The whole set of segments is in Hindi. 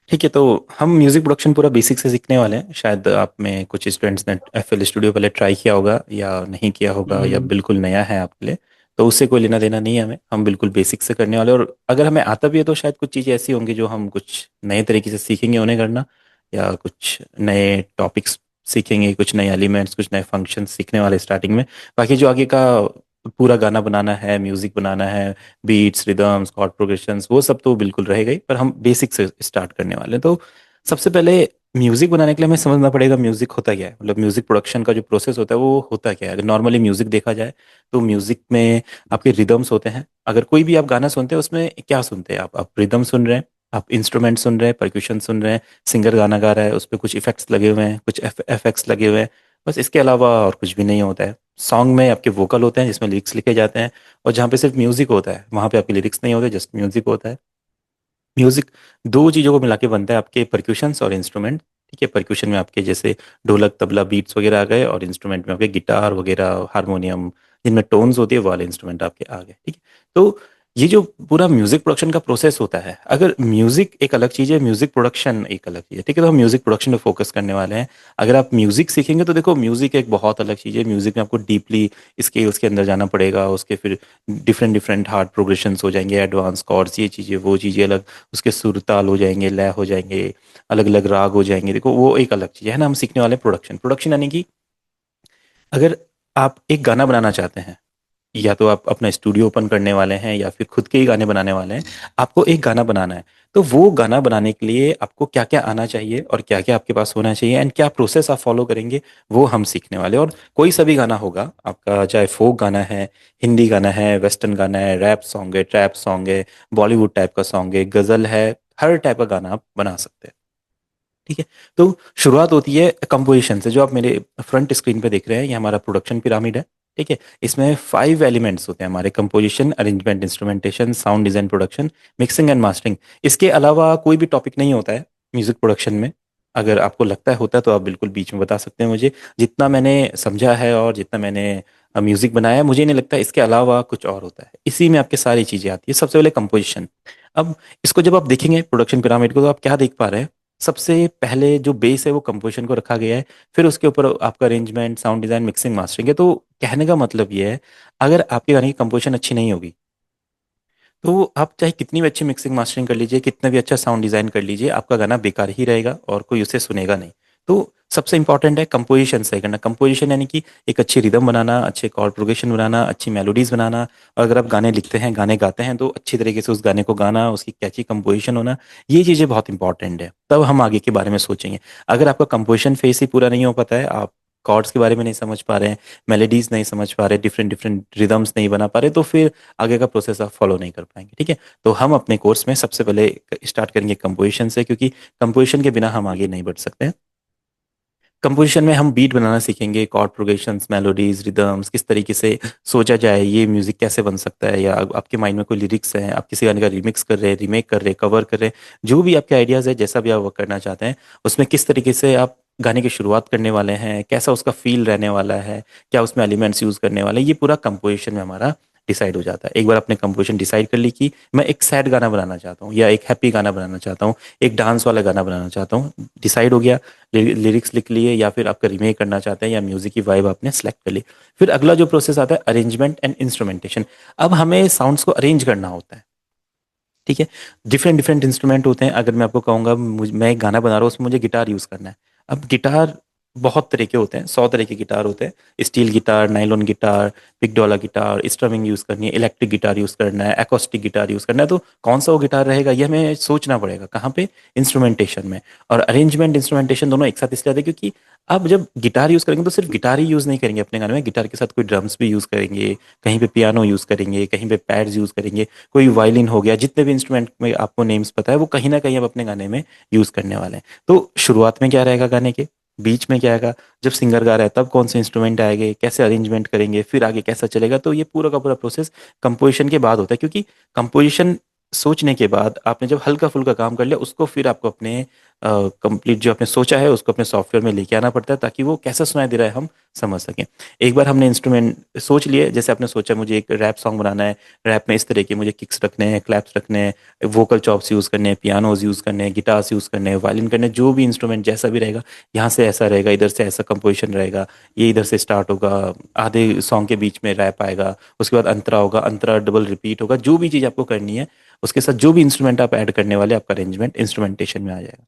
ठीक है, तो हम म्यूज़िक प्रोडक्शन पूरा बेसिक से सीखने वाले हैं। शायद आप में कुछ स्टूडेंट्स ने एफएल स्टूडियो पहले ट्राई किया होगा या नहीं किया होगा, या हम्म। बिल्कुल नया है आपके लिए। तो उससे कोई लेना देना नहीं है हमें, हम बिल्कुल बेसिक से करने वाले हैं। और अगर हमें आता भी है तो शायद कुछ चीज़ें ऐसी होंगी जो हम कुछ नए तरीके से सीखेंगे उन्हें करना, या कुछ नए टॉपिक्स सीखेंगे, कुछ नए एलिमेंट्स, कुछ नए फंक्शन सीखने वाले स्टार्टिंग में। बाकी जो आगे का पूरा गाना बनाना है, म्यूजिक बनाना है, बीट्स, रिदम्स, कॉर्ड प्रोग्रेशंस, वो सब तो बिल्कुल रहेगा ही, पर हम बेसिक से स्टार्ट करने वाले हैं। तो सबसे पहले म्यूजिक बनाने के लिए हमें समझना पड़ेगा म्यूजिक होता क्या है, मतलब म्यूजिक प्रोडक्शन का जो प्रोसेस होता है वो होता क्या है। अगर नॉर्मली म्यूजिक देखा जाए तो म्यूजिक में आपके रिदम्स होते हैं। अगर कोई भी आप गाना सुनते हैं उसमें क्या सुनते हैं आप रिदम सुन रहे हैं, आप इंस्ट्रूमेंट सुन रहे हैं, परक्यूशन सुन रहे हैं, सिंगर गाना गा रहा है, उस पर कुछ इफेक्ट्स लगे हुए हैं, कुछ एफएक्ट्स लगे हुए हैं। बस इसके अलावा और कुछ भी नहीं होता है। सॉन्ग में आपके वोकल होते हैं जिसमें लिरिक्स लिखे जाते हैं, और जहाँ पे सिर्फ म्यूजिक होता है वहाँ पे आपके लिरिक्स नहीं होते, जस्ट म्यूजिक होता है। म्यूजिक दो चीज़ों को मिला के बनता है, आपके परक्यूशंस और इंस्ट्रूमेंट। ठीक है, परक्यूशन में आपके जैसे ढोलक, तबला, बीट्स वगैरह आ गए, और इंस्ट्रूमेंट में आपके गिटार वगैरह, हारमोनियम, जिनमें टोन्स होती है, वो वाले इंस्ट्रूमेंट आपके आ गए। ठीक है, तो ये जो पूरा म्यूजिक प्रोडक्शन का प्रोसेस होता है, अगर म्यूजिक एक अलग चीज़ है, म्यूजिक प्रोडक्शन एक अलग चीज़ है। ठीक है, तो हम म्यूजिक प्रोडक्शन पे फोकस करने वाले हैं। अगर आप म्यूजिक सीखेंगे तो देखो, म्यूजिक एक बहुत अलग चीज़ है। म्यूजिक में आपको डीपली स्केल्स के अंदर जाना पड़ेगा, उसके फिर डिफरेंट डिफरेंट हार्ड प्रोग्रेशंस हो जाएंगे, एडवांस कॉर्ड्स, ये चीज़ें वो चीज़ें अलग, उसके सुर ताल हो जाएंगे, लय हो जाएंगे, अलग अलग राग हो जाएंगे। देखो वो एक अलग चीज़ है ना। हम सीखने वाले प्रोडक्शन, प्रोडक्शन यानी कि अगर आप एक गाना बनाना चाहते हैं, या तो आप अपना स्टूडियो ओपन करने वाले हैं या फिर खुद के ही गाने बनाने वाले हैं, आपको एक गाना बनाना है। तो वो गाना बनाने के लिए आपको क्या क्या आना चाहिए और क्या क्या आपके पास होना चाहिए, एंड क्या प्रोसेस आप फॉलो करेंगे, वो हम सीखने वाले हैं। और कोई सा भी गाना होगा आपका, चाहे फोक गाना है, हिंदी गाना है, वेस्टर्न गाना है, रैप सॉन्ग है, ट्रैप सॉन्ग है, बॉलीवुड टाइप का सॉन्ग है, गजल है, हर टाइप का गाना आप बना सकते हैं। ठीक है, तो शुरुआत होती है कंपोजिशन से। जो आप मेरे फ्रंट स्क्रीन पे देख रहे हैं, ये हमारा प्रोडक्शन पिरामिड है। ठीक है, इसमें 5 एलिमेंट्स होते हैं हमारे: composition, arrangement, instrumentation, sound design, production, mixing and mastering. इसके अलावा कोई भी टॉपिक नहीं होता है म्यूजिक प्रोडक्शन में। अगर आपको लगता है होता है तो आप बिल्कुल बीच में बता सकते हैं मुझे। जितना मैंने समझा है और जितना मैंने म्यूजिक बनाया है, मुझे नहीं लगता इसके अलावा कुछ और होता है। इसी में आपके सारी चीजें आती है। सबसे पहले कंपोजिशन। अब इसको जब आप देखेंगे प्रोडक्शन पिरामिड को, तो आप क्या देख पा रहे हैं? सबसे पहले जो बेस है वो कंपोजिशन को रखा गया है, फिर उसके ऊपर आपका arrangement, sound design, mixing, mastering है। तो कहने का मतलब ये है, अगर आपके गाने की कंपोजिशन अच्छी नहीं होगी तो आप चाहे कितनी भी अच्छी मिक्सिंग मास्टरिंग कर लीजिए, कितना भी अच्छा साउंड डिजाइन कर लीजिए, आपका गाना बेकार ही रहेगा और कोई उसे सुनेगा नहीं। तो सबसे इंपॉर्टेंट है कंपोजिशन सही करना। कंपोजिशन यानी कि एक अच्छी रिदम बनाना, अच्छे कॉर्ड प्रोग्रेशन बनाना, अच्छी मेलोडीज बनाना। और अगर आप गाने लिखते हैं, गाने गाते हैं, तो अच्छी तरीके से उस गाने को गाना, उसकी कैची कंपोजिशन होना, ये चीज़ें बहुत इंपॉर्टेंट है। तब हम आगे के बारे में सोचेंगे। अगर आपका कंपोजिशन फेस ही पूरा नहीं हो पाता है, आप कॉर्ड्स के बारे में नहीं समझ पा रहे हैं, मेलोडीज नहीं समझ पा रहे, डिफरेंट डिफरेंट रिदम्स नहीं बना पा रहे, तो फिर आगे का प्रोसेस आप फॉलो नहीं कर पाएंगे। ठीक है, तो हम अपने कोर्स में सबसे पहले स्टार्ट करेंगे कंपोजिशन से, क्योंकि कंपोजिशन के बिना हम आगे नहीं बढ़ सकते। कंपोजिशन में हम बीट बनाना सीखेंगे, कॉर्ड प्रोग्रेशंस, मेलोडीज, रिदम्स, किस तरीके से सोचा जाए, ये म्यूजिक कैसे बन सकता है, या आपके माइंड में कोई लिरिक्स हैं, आप किसी गाने का रिमिक्स कर रहे हैं, रीमेक कर रहे हैं, कवर कर रहे हैं, जो भी आपके आइडियाज़ है, जैसा भी आप वर्क करना चाहते हैं, उसमें किस तरीके से आप गाने की शुरुआत करने वाले हैं, कैसा उसका फील रहने वाला है, क्या उसमें एलिमेंट्स यूज करने वाले हैं, ये पूरा कंपोजिशन में हमारा डिसाइड हो जाता है। एक बार आपने कंपोजिशन डिसाइड कर ली कि मैं एक सैड गाना बनाना चाहता हूँ या एक हैप्पी गाना बनाना चाहता हूँ, एक डांस वाला गाना बनाना चाहता हूँ, डिसाइड हो गया, लिरिक्स लिख लिए, या फिर आपका रीमेक करना चाहते हैं, या म्यूजिक की वाइब आपने सेलेक्ट कर ली। फिर अगला जो प्रोसेस आता है, अरेंजमेंट एंड इंस्ट्रूमेंटेशन। अब हमें साउंड्स को अरेंज करना होता है। ठीक है, डिफरेंट डिफरेंट इंस्ट्रूमेंट होते हैं। अगर मैं आपको कहूँगा मैं एक गाना बना रहा हूँ, उसमें मुझे गिटार यूज़ करना है। अब गिटार बहुत तरह के होते हैं, 100 तरह के गिटार होते हैं। Steel guitar, nylon guitar, pick डॉला गिटार, स्ट्रमिंग यूज़ करनी है, इलेक्ट्रिक गिटार यूज़ करना है, एकोस्टिक गिटार यूज़ करना है। तो कौन सा वो गिटार रहेगा, ये हमें सोचना पड़ेगा। कहाँ पे? इंस्ट्रूमेंटेशन में। और अरेंजमेंट, इंस्ट्रूमेंटेशन दोनों एक साथ इसलिए आते हैं क्योंकि आप जब गिटार यूज़ करेंगे तो सिर्फ गिटार ही यूज़ नहीं करेंगे अपने गाने में, गिटार के साथ कोई ड्रम्स भी यूज़ करेंगे, कहीं पे पियानो यूज़ करेंगे, कहीं पे पैड्स यूज़ करेंगे, कोई वायलिन हो गया, जितने भी इंस्ट्रूमेंट में आपको नेम्स पता है वो कहीं ना कहीं आप अपने गाने में यूज करने वाले हैं। तो शुरुआत में क्या रहेगा गाने के, बीच में क्या आएगा, जब सिंगर गा रहा है तब कौन से इंस्ट्रूमेंट आएंगे, कैसे अरेंजमेंट करेंगे, फिर आगे कैसा चलेगा। तो ये पूरा का पूरा प्रोसेस कंपोजिशन के बाद होता है, क्योंकि कंपोजिशन सोचने के बाद आपने जब हल्का फुल्का काम कर लिया, उसको फिर आपको अपने कंप्लीट जो आपने सोचा है उसको अपने सॉफ्टवेयर में लेके आना पड़ता है, ताकि वो कैसा सुनाई दे रहा है हम समझ सकें। एक बार हमने इंस्ट्रूमेंट सोच लिए, जैसे आपने सोचा मुझे एक रैप सॉन्ग बनाना है, रैप में इस तरह के मुझे किक्स रखने हैं, क्लैप्स रखने हैं, वोकल चॉप्स यूज़ करने हैं, पियानोज यूज़ करने हैं, गिटार्स यूज़ करने हैं, वायलिन करने हैं, जो भी इंस्ट्रूमेंट जैसा भी रहेगा, यहाँ से ऐसा रहेगा, इधर से ऐसा कंपोजिशन रहेगा, ये इधर से स्टार्ट होगा, आधे सॉन्ग के बीच में रैप आएगा, उसके बाद अंतरा होगा, अंतरा डबल रिपीट होगा, जो भी चीज़ आपको करनी है उसके साथ जो भी इंस्ट्रूमेंट आप ऐड करने वाले, आपका अरेंजमेंट इंस्ट्रूमेंटेशन में आ जाएगा।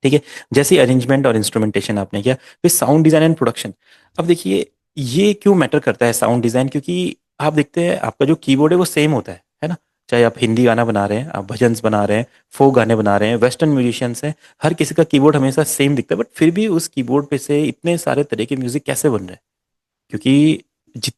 ठीक है। जैसे अरेंजमेंट और इंस्ट्रूमेंटेशन आपने किया, फिर साउंड डिजाइन एंड प्रोडक्शन। अब देखिए, ये क्यों मैटर करता है साउंड डिजाइन, क्योंकि आप देखते हैं आपका जो कीबोर्ड है वो सेम होता है ना। चाहे आप हिंदी गाना बना रहे हैं, आप भजन्स बना रहे हैं, फोक गाने बना रहे हैं, वेस्टर्न म्यूजिशियंस हैं, हर किसी का कीबोर्ड हमेशा सेम दिखता है, बट फिर भी उस कीबोर्ड पे से इतने सारे तरह के म्यूजिक कैसे बन रहे हैं? क्योंकि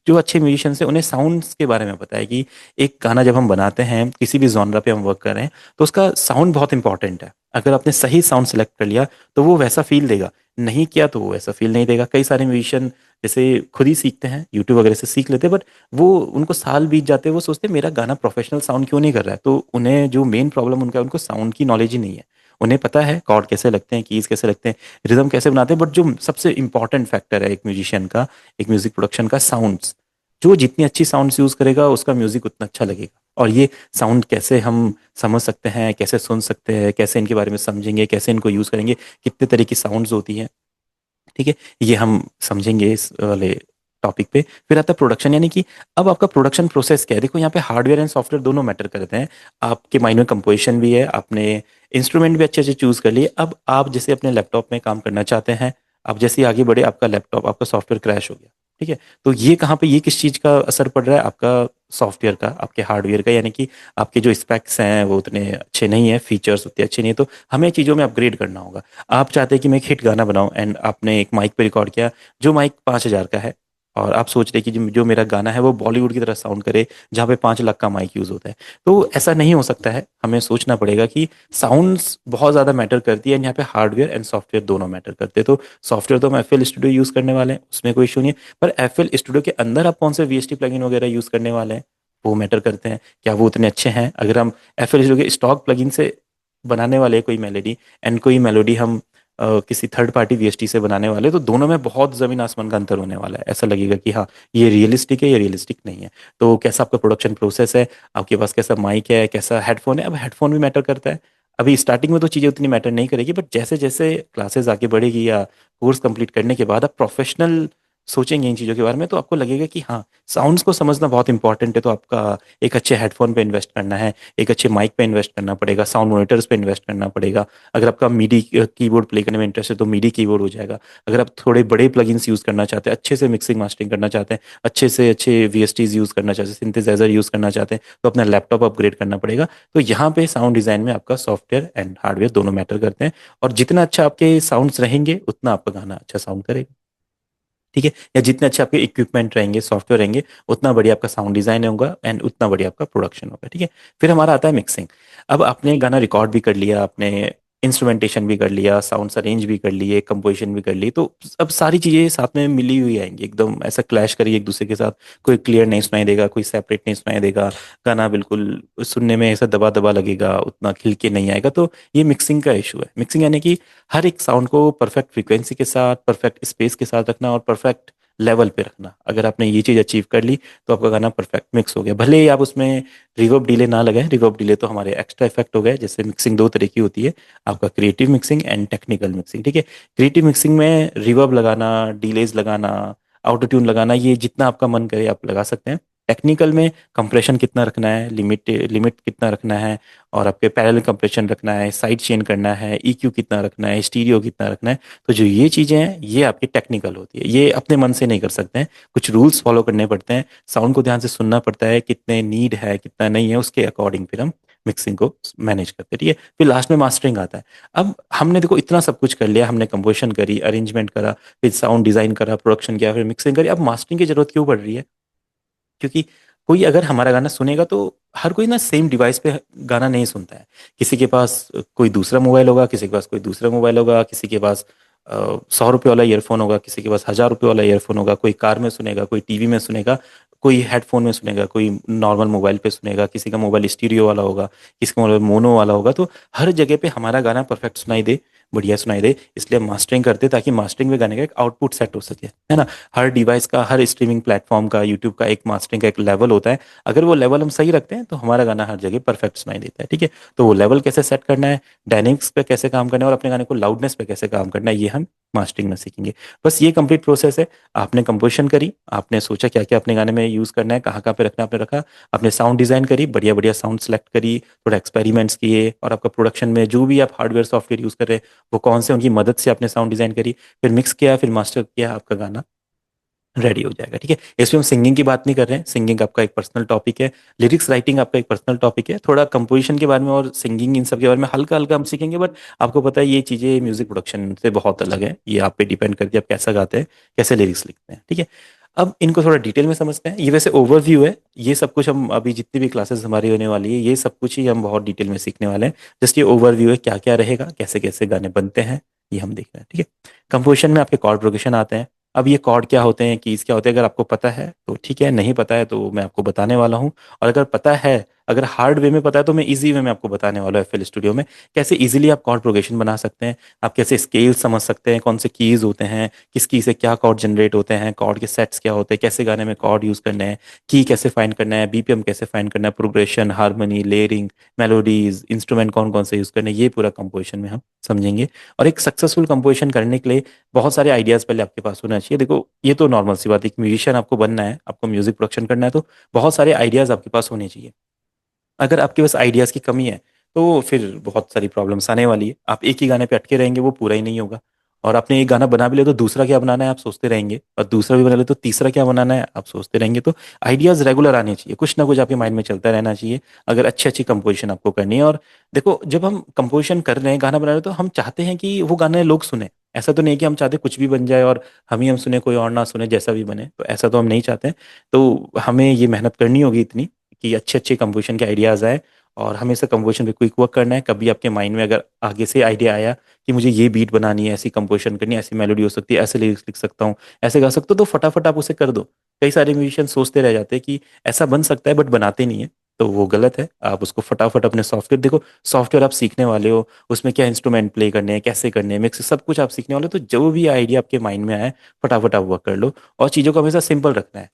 जो अच्छे म्यूजिशियंस हैं उन्हें साउंड्स के बारे में पता है कि एक गाना जब हम बनाते हैं, किसी भी जॉनरा पे हम वर्क कर रहे हैं, तो उसका साउंड बहुत इंपॉर्टेंट है। अगर आपने सही साउंड सेलेक्ट कर लिया तो वो वैसा फील देगा, नहीं किया तो वो वैसा फील नहीं देगा। कई सारे म्यूजिशियन जैसे खुद ही सीखते हैं, यूट्यूब वगैरह से सीख लेते हैं, बट वो उनको साल बीत जाते हैं, वो सोचते हैं मेरा गाना प्रोफेशनल साउंड क्यों नहीं कर रहा है। तो उन्हें जो मेन प्रॉब्लम उनका है, उनको साउंड की नॉलेज ही नहीं है। उन्हें पता है कॉर्ड कैसे लगते हैं, कीज कैसे लगते हैं, रिदम कैसे बनाते हैं, बट जो सबसे इंपॉर्टेंट फैक्टर है एक म्यूजिशियन का, एक म्यूजिक प्रोडक्शन का, साउंड्स। जो जितनी अच्छी साउंड्स यूज करेगा उसका म्यूजिक उतना अच्छा लगेगा। और ये साउंड कैसे हम समझ सकते हैं, कैसे सुन सकते हैं, कैसे इनके बारे में समझेंगे, कैसे इनको यूज करेंगे, कितने तरह की साउंड्स होती हैं, ठीक है, ये हम समझेंगे इस वाले टॉपिक पे। फिर आता है प्रोडक्शन, यानी कि अब आपका प्रोडक्शन प्रोसेस क्या है। देखो यहाँ पे हार्डवेयर एंड सॉफ्टवेयर दोनों मैटर करते हैं। आपके माइंड में कंपोजिशन भी है, आपने इंस्ट्रूमेंट भी अच्छे अच्छे चूज कर लिए। अब आप जैसे अपने लैपटॉप में काम करना चाहते हैं, आप जैसे ही आगे बढ़े आपका लैपटॉप, आपका सॉफ्टवेयर क्रैश हो गया, ठीक है। तो ये कहाँ पे, ये किस चीज का असर पड़ रहा है? आपका सॉफ्टवेयर का, आपके हार्डवेयर का, यानी कि आपके जो स्पेक्स हैं वो उतने अच्छे नहीं है, फीचर्स उतने अच्छे नहीं है, तो हमें चीज़ों में अपग्रेड करना होगा। आप चाहते हैं कि मैं एक हिट गाना बनाऊं, एंड आपने एक माइक पे रिकॉर्ड किया, जो माइक 5,000 का है, और आप सोच रहे हैं कि जो मेरा गाना है वो बॉलीवुड की तरह साउंड करे, जहाँ पे 5 लाख का माइक यूज होता है। तो ऐसा नहीं हो सकता है, हमें सोचना पड़ेगा कि साउंड्स बहुत ज़्यादा मैटर करती है, यहाँ पे हार्डवेयर एंड सॉफ्टवेयर दोनों मैटर करते हैं। तो सॉफ्टवेयर तो हम एफ स्टूडियो यूज़ करने वाले हैं, उसमें कोई इशू नहीं है, पर एफ स्टूडियो के अंदर आप कौन से वीएसटी प्लगइन वगैरह यूज़ करने वाले हैं, वो मैटर करते हैं। क्या वो उतने अच्छे हैं? अगर हम एफ स्टूडियो के स्टॉक प्लगइन से बनाने वाले हैं कोई मेलोडी, एंड कोई मेलोडी हम किसी थर्ड पार्टी वीएसटी से बनाने वाले, तो दोनों में बहुत जमीन आसमान का अंतर होने वाला है। ऐसा लगेगा कि हाँ, ये रियलिस्टिक है, ये रियलिस्टिक नहीं है। तो कैसा आपका प्रोडक्शन प्रोसेस है, आपके पास कैसा माइक है, कैसा हेडफोन है। अब हेडफोन भी मैटर करता है। अभी स्टार्टिंग में तो चीज़ें उतनी मैटर नहीं करेगी, बट जैसे जैसे क्लासेस आगे बढ़ेगी या कोर्स कंप्लीट करने के बाद आप प्रोफेशनल सोचेंगे इन चीज़ों के बारे में, तो आपको लगेगा कि हाँ, साउंड्स को समझना बहुत इंपॉर्टेंट है। तो आपका एक अच्छे हेडफोन पे इन्वेस्ट करना है, एक अच्छे माइक पे इन्वेस्ट करना पड़ेगा, साउंड मॉनिटर्स पे इन्वेस्ट करना पड़ेगा। अगर आपका मीडी कीबोर्ड प्ले करने में इंटरेस्ट है तो मीडी कीबोर्ड हो जाएगा। अगर आप थोड़े बड़े प्लगइन्स यूज़ करना चाहते हैं, अच्छे से मिक्सिंग मास्टरिंग करना चाहते हैं, अच्छे से अच्छे वीएसटीज यूज़ करना चाहते हैं, सिंथेसाइजर यूज़ करना चाहते हैं, तो अपना लैपटॉप अपग्रेड करना पड़ेगा। तो यहाँ पे साउंड डिज़ाइन में आपका सॉफ्टवेयर एंड हार्डवेयर दोनों मैटर करते हैं। और जितना अच्छा आपके साउंड्स रहेंगे उतना आपका गाना अच्छा साउंड करेगा, ठीक है। या जितने अच्छे आपके इक्विपमेंट रहेंगे, सॉफ्टवेयर रहेंगे, उतना बढ़िया आपका साउंड डिजाइन होगा, एंड उतना बढ़िया आपका प्रोडक्शन होगा, ठीक है। फिर हमारा आता है मिक्सिंग। अब आपने गाना रिकॉर्ड भी कर लिया, आपने इंस्ट्रूमेंटेशन भी कर लिया, साउंड्स अरेंज भी कर लिए, कंपोजिशन भी कर ली, तो अब सारी चीजें साथ में मिली हुई आएंगी, एकदम ऐसा क्लैश करिए एक दूसरे के साथ। कोई क्लियर नहीं सुनाई देगा, कोई सेपरेट नहीं सुनाई देगा, गाना बिल्कुल सुनने में ऐसा दबा दबा लगेगा, उतना खिल के नहीं आएगा। तो ये मिक्सिंग का इशू है। मिक्सिंग यानी कि हर एक साउंड को परफेक्ट फ्रीक्वेंसी के साथ, परफेक्ट स्पेस के साथ रखना, और परफेक्ट लेवल पे रखना। अगर आपने ये चीज़ अचीव कर ली तो आपका गाना परफेक्ट मिक्स हो गया। भले ही आप उसमें रिवर्ब डिले ना लगाएं, रिवर्ब डिले तो हमारे एक्स्ट्रा इफेक्ट हो गए। जैसे मिक्सिंग दो तरह की होती है, आपका creative mixing and technical mixing, ठीक है। क्रिएटिव मिक्सिंग में रिवर्ब लगाना, डिलेज लगाना, ऑटो ट्यून लगाना, ये जितना आपका मन करे आप लगा सकते हैं। टेक्निकल में कंप्रेशन कितना रखना है, लिमिट लिमिट कितना रखना है, और आपके पैरेलल कंप्रेशन रखना है, साइड चेन करना है, ईक्यू कितना रखना है, स्टीरियो कितना रखना है। तो जो ये चीज़ें हैं ये आपकी टेक्निकल होती है, ये अपने मन से नहीं कर सकते हैं, कुछ रूल्स फॉलो करने पड़ते हैं, साउंड को ध्यान से सुनना पड़ता है, कितने नीड है कितना नहीं है, उसके अकॉर्डिंग फिर हम मिक्सिंग को मैनेज करते हैं, ठीक है। फिर लास्ट में मास्टरिंग आता है। अब हमने देखो इतना सब कुछ कर लिया, हमने कंपोजिशन करी, अरेंजमेंट करा, फिर साउंड डिजाइन करा, प्रोडक्शन किया, फिर मिक्सिंग करी। अब मास्टरिंग की जरूरत क्यों पड़ रही है? क्योंकि कोई अगर हमारा गाना सुनेगा तो हर कोई ना सेम डिवाइस पे गाना नहीं सुनता है। किसी के पास कोई दूसरा मोबाइल होगा, किसी के पास कोई दूसरा मोबाइल होगा, किसी के पास 100 रुपये वाला ईयरफोन होगा, किसी के पास 1,000 रुपये वाला ईयरफोन होगा। कोई कार में सुनेगा, कोई टीवी में सुनेगा, कोई हेडफोन में सुनेगा, कोई नॉर्मल मोबाइल पे सुनेगा, किसी का मोबाइल स्टीरियो वाला होगा, किसी का मोबाइल मोनो वाला होगा। तो हर जगह पे हमारा गाना परफेक्ट सुनाई दे, बढ़िया सुनाई दे, इसलिए हम मास्टरिंग करते हैं ताकि मास्टरिंग में गाने का एक आउटपुट सेट हो सके, है ना। हर डिवाइस का, हर स्ट्रीमिंग प्लेटफॉर्म का, यूट्यूब का एक मास्टरिंग का एक लेवल होता है। अगर वो लेवल हम सही रखते हैं तो हमारा गाना हर जगह परफेक्ट सुनाई देता है, ठीक है। तो वो लेवल कैसे सेट करना है, डायनेमिक्स पे कैसे काम करना है और अपने गाने को लाउडनेस पे कैसे काम करना है, ये हम मास्टरिंग में सीखेंगे। बस ये कंप्लीट प्रोसेस है। आपने कंपोजिशन करी, आपने सोचा क्या क्या अपने गाने में यूज करना है, कहाँ कहाँ पे रखना है, आपने रखा। आपने साउंड डिजाइन करी, बढ़िया बढ़िया साउंड सेलेक्ट करी, थोड़ा एक्सपेरिमेंट्स किए, और आपका प्रोडक्शन में जो भी आप हार्डवेयर सॉफ्टवेयर यूज कर रहे हैं वो कौन से, उनकी मदद से आपने साउंड डिजाइन करी, फिर मिक्स किया, फिर मास्टर किया, आपका गाना रेडी हो जाएगा, ठीक है। इसमें हम सिंगिंग की बात नहीं कर रहे हैं, सिंगिंग आपका एक पर्सनल टॉपिक है, लिरिक्स राइटिंग आपका एक पर्सनल टॉपिक है, थोड़ा कंपोजिशन के बारे में और सिंगिंग इन सब के बारे में हल्का हल्का हम सीखेंगे, बट आपको पता है ये चीज़ें म्यूजिक प्रोडक्शन से बहुत अलग है, ये आप पे डिपेंड करती है आप कैसा गाते हैं, कैसे लिरिक्स लिखते हैं, ठीक है। अब इनको थोड़ा डिटेल में समझते हैं। ये वैसे ओवरव्यू है, ये सब कुछ हम अभी जितनी भी क्लासेस हमारी होने वाली है ये सब कुछ ही हम बहुत डिटेल में सीखने वाले हैं। जस्ट ये ओवरव्यू है, क्या क्या रहेगा, कैसे कैसे गाने बनते हैं, ये हम देख रहे हैं, ठीक है। कंपोजिशन में आपके कॉर्ड प्रोग्रेशन आते हैं। अब ये कॉर्ड क्या होते हैं, कीज क्या होते हैं, अगर आपको पता है तो ठीक है, नहीं पता है तो मैं आपको बताने वाला हूँ। और अगर पता है, अगर हार्ड वे में पता है तो मैं इजी वे में आपको बताने वाला हूँ एफएल स्टूडियो में, कैसे इजीली आप कॉर्ड प्रोग्रेशन बना सकते हैं, आप कैसे स्केल समझ सकते हैं, कौन से कीज होते हैं, किस की से क्या कॉर्ड जनरेट होते हैं, कॉर्ड के सेट्स क्या होते हैं, कैसे गाने में कॉर्ड यूज करने हैं, की कैसे फाइंड करना है, बीपीएम कैसे फाइंड करना है, progression, harmony, layering, melodies, instrument कौन कौन से यूज करने हैं, ये पूरा कंपोजिशन में हम समझेंगे। और एक सक्सेसफुल कंपोजिशन करने के लिए बहुत सारे आइडियाज पहले आपके पास होना चाहिए। देखो ये तो नॉर्मल सी बात है, एक म्यूजिशियन आपको बनना है, आपको म्यूजिक प्रोडक्शन करना है तो बहुत सारे आइडियाज आपके पास होने चाहिए। अगर आपके पास आइडियाज की कमी है तो फिर बहुत सारी प्रॉब्लम्स आने वाली है, आप एक ही गाने पे अटके रहेंगे, वो पूरा ही नहीं होगा। और आपने एक गाना बना भी लिया तो दूसरा क्या बनाना है आप सोचते रहेंगे, और दूसरा भी बना ले तो तीसरा क्या बनाना है आप सोचते रहेंगे। तो आइडियाज रेगुलर आने चाहिए, कुछ ना कुछ आपके माइंड में चलता रहना चाहिए अगर अच्छी अच्छी कंपोजिशन आपको करनी है। और देखो जब हम कंपोजिशन कर रहे हैं, गाना बना रहे हैं, तो हम चाहते हैं कि वो गाने लोग सुने। ऐसा तो नहीं कि हम चाहते कुछ भी बन जाए और हम सुने, कोई और ना सुने, जैसा भी बने, तो ऐसा तो हम नहीं चाहते। तो हमें ये मेहनत करनी होगी इतनी कि अच्छे अच्छे कंपोजिशन के आइडियाज आए, और हमेशा कंपोजिशन पे क्विक वर्क करना है। कभी आपके माइंड में अगर आगे से आइडिया आया कि मुझे ये बीट बनानी है, ऐसी कंपोजिशन करनी है, ऐसी मेलोडी हो सकती है, ऐसे लिरिक्स लिख सकता हूँ, ऐसे गा सकता हूँ, तो फटाफट आप उसे कर दो। कई सारे म्यूजिशियन सोचते रह जाते हैं कि ऐसा बन सकता है, बट बनाते नहीं है, तो वो गलत है। आप उसको फटाफट अपने सॉफ्टवेयर देखो, सॉफ्टवेयर आप सीखने वाले हो, उसमें क्या इंस्ट्रूमेंट प्ले करने हैं, कैसे करने हैं, मिक्स, सब कुछ आप सीखने वाले हो, तो जो भी आइडिया आपके माइंड में आए फटाफट आप वर्क कर लो। और चीज़ों को हमेशा सिंपल रखना है,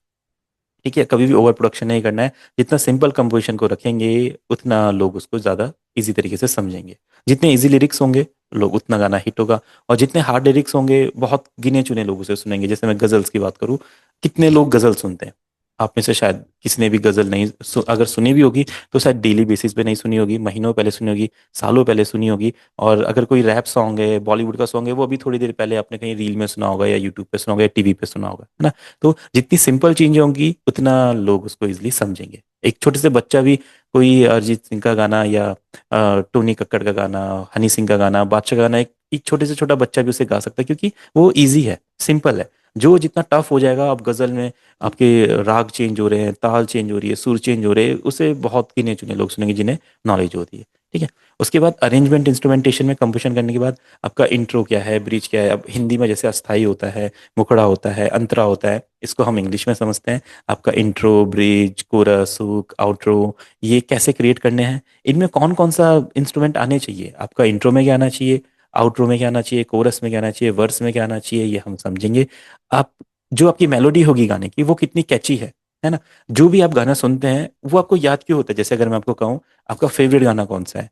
ठीक है, कभी भी ओवर प्रोडक्शन नहीं करना है। जितना सिंपल कंपोजिशन को रखेंगे उतना लोग उसको ज़्यादा इजी तरीके से समझेंगे। जितने इजी लिरिक्स होंगे लोग उतना गाना हिट होगा, और जितने हार्ड लिरिक्स होंगे बहुत गिने चुने लोग उसे सुनेंगे। जैसे मैं गज़ल्स की बात करूँ, कितने लोग गज़ल सुनते हैं, आप में से शायद किसी ने भी गज़ल नहीं अगर सुनी भी होगी तो शायद डेली बेसिस पे नहीं सुनी होगी, महीनों पहले सुनी होगी, सालों पहले सुनी होगी। और अगर कोई रैप सॉन्ग है, बॉलीवुड का सॉन्ग है, वो अभी थोड़ी देर पहले आपने कहीं रील में सुना होगा, या यूट्यूब पे सुना होगा, या टीवी पे सुना होगा, है ना। तो जितनी सिंपल चीजें होंगी उतना लोग उसको इजिली समझेंगे। एक छोटे से बच्चा भी कोई अरिजीत सिंह का गाना, या टोनी कक्कड़ का गाना, हनी सिंह का गाना, बादशाह का गाना, एक छोटे से छोटा बच्चा भी उसे गा सकता है, क्योंकि वो इजी है, सिंपल है। जो जितना टफ हो जाएगा, आप गजल में आपके राग चेंज हो रहे हैं, ताल चेंज हो रही है, सुर चेंज हो रहे हैं, उसे बहुत गिने चुने लोग सुनेंगे जिन्हें नॉलेज होती है, ठीक है। उसके बाद अरेंजमेंट इंस्ट्रूमेंटेशन में कंपोजिशन करने के बाद आपका इंट्रो क्या है, ब्रिज क्या है। अब हिंदी में जैसे अस्थाई होता है, मुखड़ा होता है, अंतरा होता है, इसको हम इंग्लिश में समझते हैं। आपका intro, bridge, chorus, hook, outro, ये कैसे क्रिएट करने हैं, इनमें कौन कौन सा इंस्ट्रूमेंट आने चाहिए, आपका इंट्रो में क्या आना चाहिए, आउट्रो में क्या आना चाहिए, कोरस में क्या आना चाहिए, वर्स में क्या आना चाहिए, ये हम समझेंगे। आप जो आपकी मेलोडी होगी गाने की वो कितनी कैची है ना। जो भी आप गाना सुनते हैं वो आपको याद क्यों होता है, जैसे अगर मैं आपको कहूँ आपका फेवरेट गाना कौन सा है,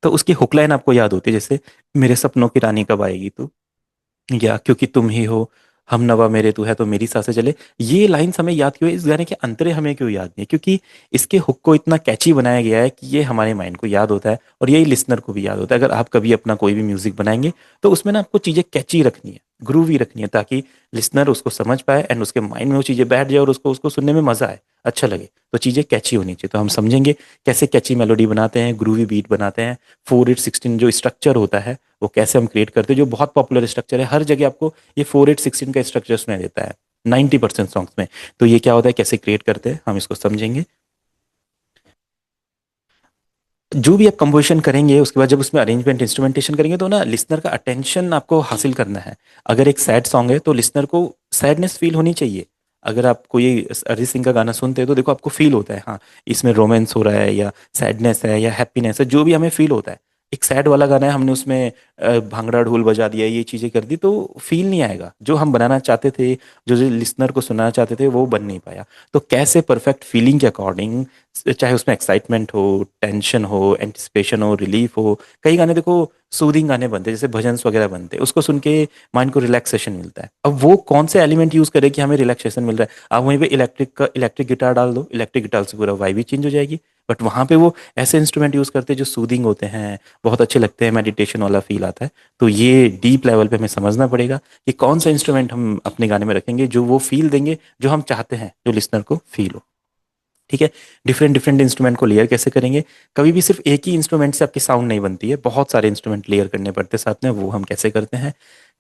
तो उसकी हुक लाइन आपको याद होती है, जैसे मेरे सपनों की रानी कब आएगी तू, या क्योंकि तुम ही हो, हम नवा मेरे तू है तो मेरी सांसें चले। ये लाइंस हमें याद क्यों है, इस गाने के अंतरे हमें क्यों याद नहीं है, क्योंकि इसके हुक को इतना कैची बनाया गया है कि ये हमारे माइंड को याद होता है, और यही लिसनर को भी याद होता है। अगर आप कभी अपना कोई भी म्यूजिक बनाएंगे तो उसमें ना आपको चीजें कैची रखनी है, ग्रूवी रखनी है, ताकि लिसनर उसको समझ पाए एंड उसके माइंड में वो चीजें बैठ जाए और उसको उसको सुनने में मजा आए, अच्छा लगे। तो चीजें कैची होनी चाहिए। तो हम समझेंगे कैसे कैची मेलोडी बनाते हैं, ग्रूवी बीट बनाते हैं, 4/8-16 जो स्ट्रक्चर होता है वो कैसे हम क्रिएट करते हैं, जो बहुत पॉपुलर स्ट्रक्चर है, हर जगह आपको ये 4/8-16 का स्ट्रक्चर सुनाई देता है 90% सॉन्ग्स में। तो ये क्या होता है, कैसे क्रिएट करते हैं, हम इसको समझेंगे। जो भी आप कंपोजिशन करेंगे उसके बाद जब उसमें अरेंजमेंट इंस्ट्रूमेंटेशन करेंगे तो ना लिसनर का अटेंशन आपको हासिल करना है। अगर एक सैड सॉन्ग है तो लिसनर को सैडनेस फील होनी चाहिए। अगर आप कोई अरिजीत सिंह का गाना सुनते हैं तो देखो आपको फील होता है हाँ इसमें रोमांस हो रहा है, या सैडनेस है, या हैप्पीनेस है, जो भी हमें फील होता है। एक सैड वाला गाना है, हमने उसमें भांगड़ा ढोल बजा दिया, ये चीजें कर दी, तो फील नहीं आएगा। जो हम बनाना चाहते थे, जो जो लिसनर को सुनाना चाहते थे, वो बन नहीं पाया। तो कैसे परफेक्ट फीलिंग के अकॉर्डिंग, चाहे उसमें एक्साइटमेंट हो, टेंशन हो, एंटिसिपेशन हो, रिलीफ हो। कई गाने देखो सूदिंग गाने बनते हैं, जैसे भजन्स वगैरह बनते हैं, उसको सुन के माइंड को रिलैक्सेशन मिलता है। अब वो कौन से एलिमेंट यूज करे कि हमें रिलैक्सेशन मिल रहा है? आप वहीं पे इलेक्ट्रिक गिटार डाल दो, इलेक्ट्रिक गिटार से पूरा वाइब ही चेंज हो जाएगी। बट वहां पे वो ऐसे इंस्ट्रूमेंट यूज करते हैं जो सूदिंग होते हैं, बहुत अच्छे लगते हैं, मेडिटेशन वाला फील आता है। तो ये डीप लेवल पे हमें समझना पड़ेगा कि कौन सा इंस्ट्रूमेंट हम अपने गाने में रखेंगे जो वो फील देंगे जो हम चाहते हैं, जो लिसनर को फील हो। ठीक है। डिफरेंट डिफरेंट इंस्ट्रूमेंट को लेयर कैसे करेंगे? कभी भी सिर्फ एक ही इंस्ट्रूमेंट से आपकी साउंड नहीं बनती है, बहुत सारे इंस्ट्रूमेंट लेयर करने पड़ते हैं साथ में, वो हम कैसे करते हैं?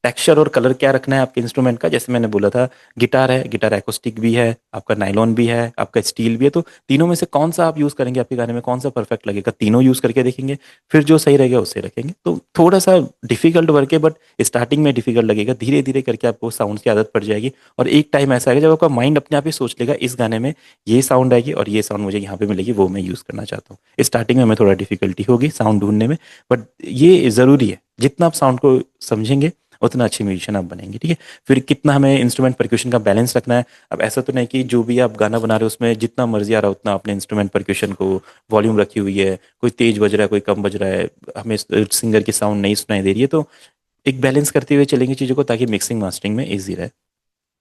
टेक्सचर और कलर क्या रखना है आपके इंस्ट्रूमेंट का? जैसे मैंने बोला था, गिटार है, गिटार एकोस्टिक भी है, आपका नाइलॉन भी है, आपका स्टील भी है। तो तीनों में से कौन सा आप यूज करेंगे आपके गाने में, कौन सा परफेक्ट लगेगा? तीनों यूज करके देखेंगे, फिर जो सही रहेगा उसे रखेंगे। तो थोड़ा सा डिफिकल्ट वर्क है, बट स्टार्टिंग में डिफिकल्ट लगेगा, धीरे धीरे करके आपको साउंड की आदत पड़ जाएगी। और एक टाइम ऐसा आएगा जब आपका माइंड अपने आप ही सोच लेगा इस गाने में ये साउंड आएगी और ये साउंड मुझे यहाँ पे मिलेगी, वो मैं यूज़ करना चाहता हूँ। स्टार्टिंग में हमें थोड़ा डिफिकल्टी होगी साउंड ढूंढने में, बट ये ज़रूरी है। जितना आप साउंड को समझेंगे उतना अच्छे म्यूजिशियन आप बनेंगे। ठीक है। फिर कितना हमें इंस्ट्रूमेंट परक्यूशन का बैलेंस रखना है? अब ऐसा तो नहीं कि जो भी आप गाना बना रहे हो उसमें जितना मर्जी आ रहा है उतना अपने इंस्ट्रूमेंट परक्यूशन को वॉल्यूम रखी हुई है, कोई तेज बज रहा है, कोई कम बज रहा है, हमें सिंगर की साउंड नहीं सुनाई दे रही है। तो एक बैलेंस करते हुए चलेंगे चीज़ों को, ताकि मिक्सिंग मास्टरिंग में ईजी रहे।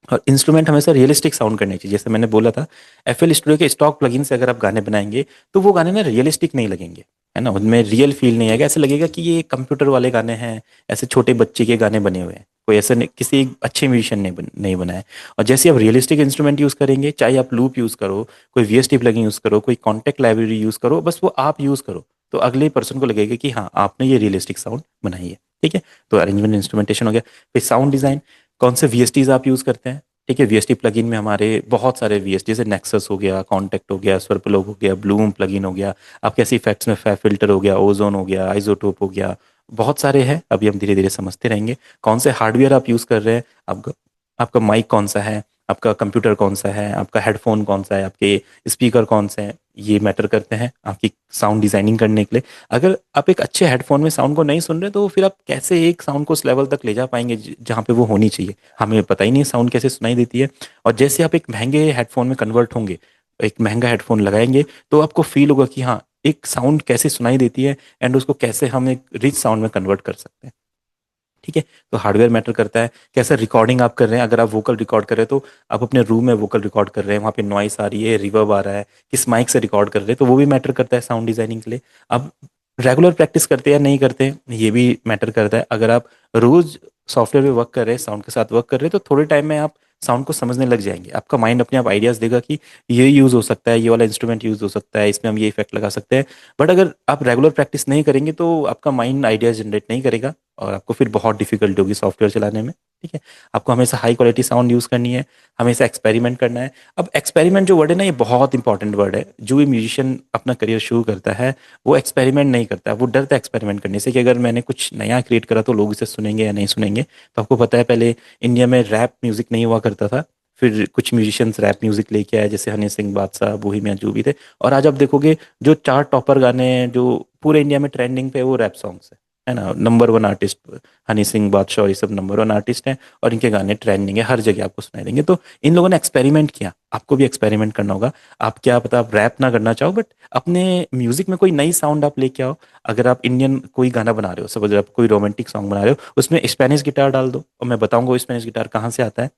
और इंस्ट्रूमेंट हमेशा रियलिस्टिक साउंड करने चाहिए। जैसे मैंने बोला था, एफएल स्टूडियो के स्टॉक प्लगइन से अगर आप गाने बनाएंगे तो वो गाने ना रियलिस्टिक नहीं लगेंगे, है ना, उनमें रियल फील नहीं आएगा। ऐसे लगेगा कि ये कंप्यूटर वाले गाने हैं, ऐसे छोटे बच्चे के गाने बने हुए हैं, कोई ऐसा नहीं, किसी एक अच्छे म्यूजिशियन ने नहीं बनाया। और जैसे आप रियलिस्टिक इंस्ट्रूमेंट यूज करेंगे, चाहे आप लूप यूज करो, कोई वीएसटी प्लगइन यूज करो, कोई कॉन्टेक्ट लाइब्रेरी यूज करो, बस वो आप यूज करो, तो अगले पर्सन को लगेगा कि हाँ आपने ये रियलिस्टिक साउंड बनाई है। ठीक है। तो अरेंजमेंट इंस्ट्रूमेंटेशन हो गया। फिर साउंड डिजाइन, कौन से वीएसटीज आप यूज करते हैं? ठीक है। वीएसटी प्लगइन में हमारे बहुत सारे वीएसटी, जैसे नेक्सस हो गया, कॉन्टेक्ट हो गया, स्वरप्लग हो गया, ब्लूम प्लगइन हो गया, आप कैसे इफेक्ट्स में फै फिल्टर हो गया, ओजोन हो गया, आइसोटोप हो गया, बहुत सारे हैं। अभी हम धीरे धीरे समझते रहेंगे कौन से हार्डवेयर आप यूज़ कर रहे हैं, आपका आपका माइक कौन सा है, आपका कंप्यूटर कौन सा है, आपका हेडफोन कौन सा है, आपके स्पीकर कौन से हैं, ये मैटर करते हैं आपकी साउंड डिजाइनिंग करने के लिए। अगर आप एक अच्छे हेडफोन में साउंड को नहीं सुन रहे तो फिर आप कैसे एक साउंड को उस लेवल तक ले जा पाएंगे जहाँ पे वो होनी चाहिए? हमें पता ही नहीं साउंड कैसे सुनाई देती है। और जैसे आप एक महंगे हेडफोन में कन्वर्ट होंगे, एक महंगा हेडफोन लगाएंगे, तो आपको फील होगा कि हाँ एक साउंड कैसे सुनाई देती है, एंड उसको कैसे हम एक रिच साउंड में कन्वर्ट कर सकते हैं। ठीक है। तो हार्डवेयर मैटर करता है। कैसा रिकॉर्डिंग आप कर रहे हैं? अगर आप वोकल रिकॉर्ड कर रहे हैं तो आप अपने रूम में वोकल रिकॉर्ड कर रहे हैं, वहाँ पे नॉइस आ रही है, रिवर्ब आ रहा है, किस माइक से रिकॉर्ड कर रहे हैं, तो वो भी मैटर करता है साउंड डिजाइनिंग के लिए। अब रेगुलर प्रैक्टिस करते हैं या नहीं करते हैं, ये भी मैटर करता है। अगर आप रोज सॉफ्टवेयर पे वर्क कर रहे हैं, साउंड के साथ वर्क कर रहे हैं, तो थोड़े टाइम में आप साउंड को समझने लग जाएंगे। आपका माइंड अपने आप आइडियाज देगा कि ये यूज हो सकता है, ये वाला इंस्ट्रूमेंट यूज हो सकता है, इसमें हम ये इफेक्ट लगा सकते हैं। बट अगर आप रेगुलर प्रैक्टिस नहीं करेंगे तो आपका माइंड आइडियाज जनरेट नहीं करेगा, और आपको फिर बहुत डिफिकल्टी होगी सॉफ्टवेयर चलाने में। ठीक है। आपको हमेशा हाई क्वालिटी साउंड यूज करनी है, हमेशा एक्सपेरिमेंट करना है। अब एक्सपेरिमेंट जो वर्ड है ना, ये बहुत इंपॉर्टेंट वर्ड है। जो भी म्यूजिशियन अपना करियर शुरू करता है वो एक्सपेरिमेंट नहीं करता है, वो डरता है एक्सपेरिमेंट करने से कि अगर मैंने कुछ नया क्रिएट करा तो लोग इसे सुनेंगे या नहीं सुनेंगे। तो आपको पता है पहले इंडिया में रैप म्यूजिक नहीं हुआ करता था, फिर कुछ म्यूजिशियंस रैप म्यूजिक लेके आए, जैसे हनी सिंह, बादशाह, बोहेमिया जो भी थे। और आज आप देखोगे जो चार टॉपर गाने हैं जो पूरे इंडिया में ट्रेंडिंग पे, वो रैप सॉन्ग्स है ना। Number one artist Honey Singh, बादशाह, ये सब नंबर वन आर्टिस्ट हैं, और इनके गाने ट्रेंडिंग है, हर जगह आपको सुनाई देंगे। तो इन लोगों ने एक्सपेरिमेंट किया, आपको भी एक्सपेरिमेंट करना होगा। आप क्या पता आप रैप ना करना चाहो, बट अपने म्यूजिक में कोई नई साउंड आप लेके आओ। अगर आप इंडियन कोई गाना बना रहे हो, सपोज आप कोई रोमांटिक सॉन्ग बना रहे हो, उसमें स्पेनिश गिटार डाल दो, और मैं बताऊंगा वो स्पेनिश गिटार कहाँ से आता है।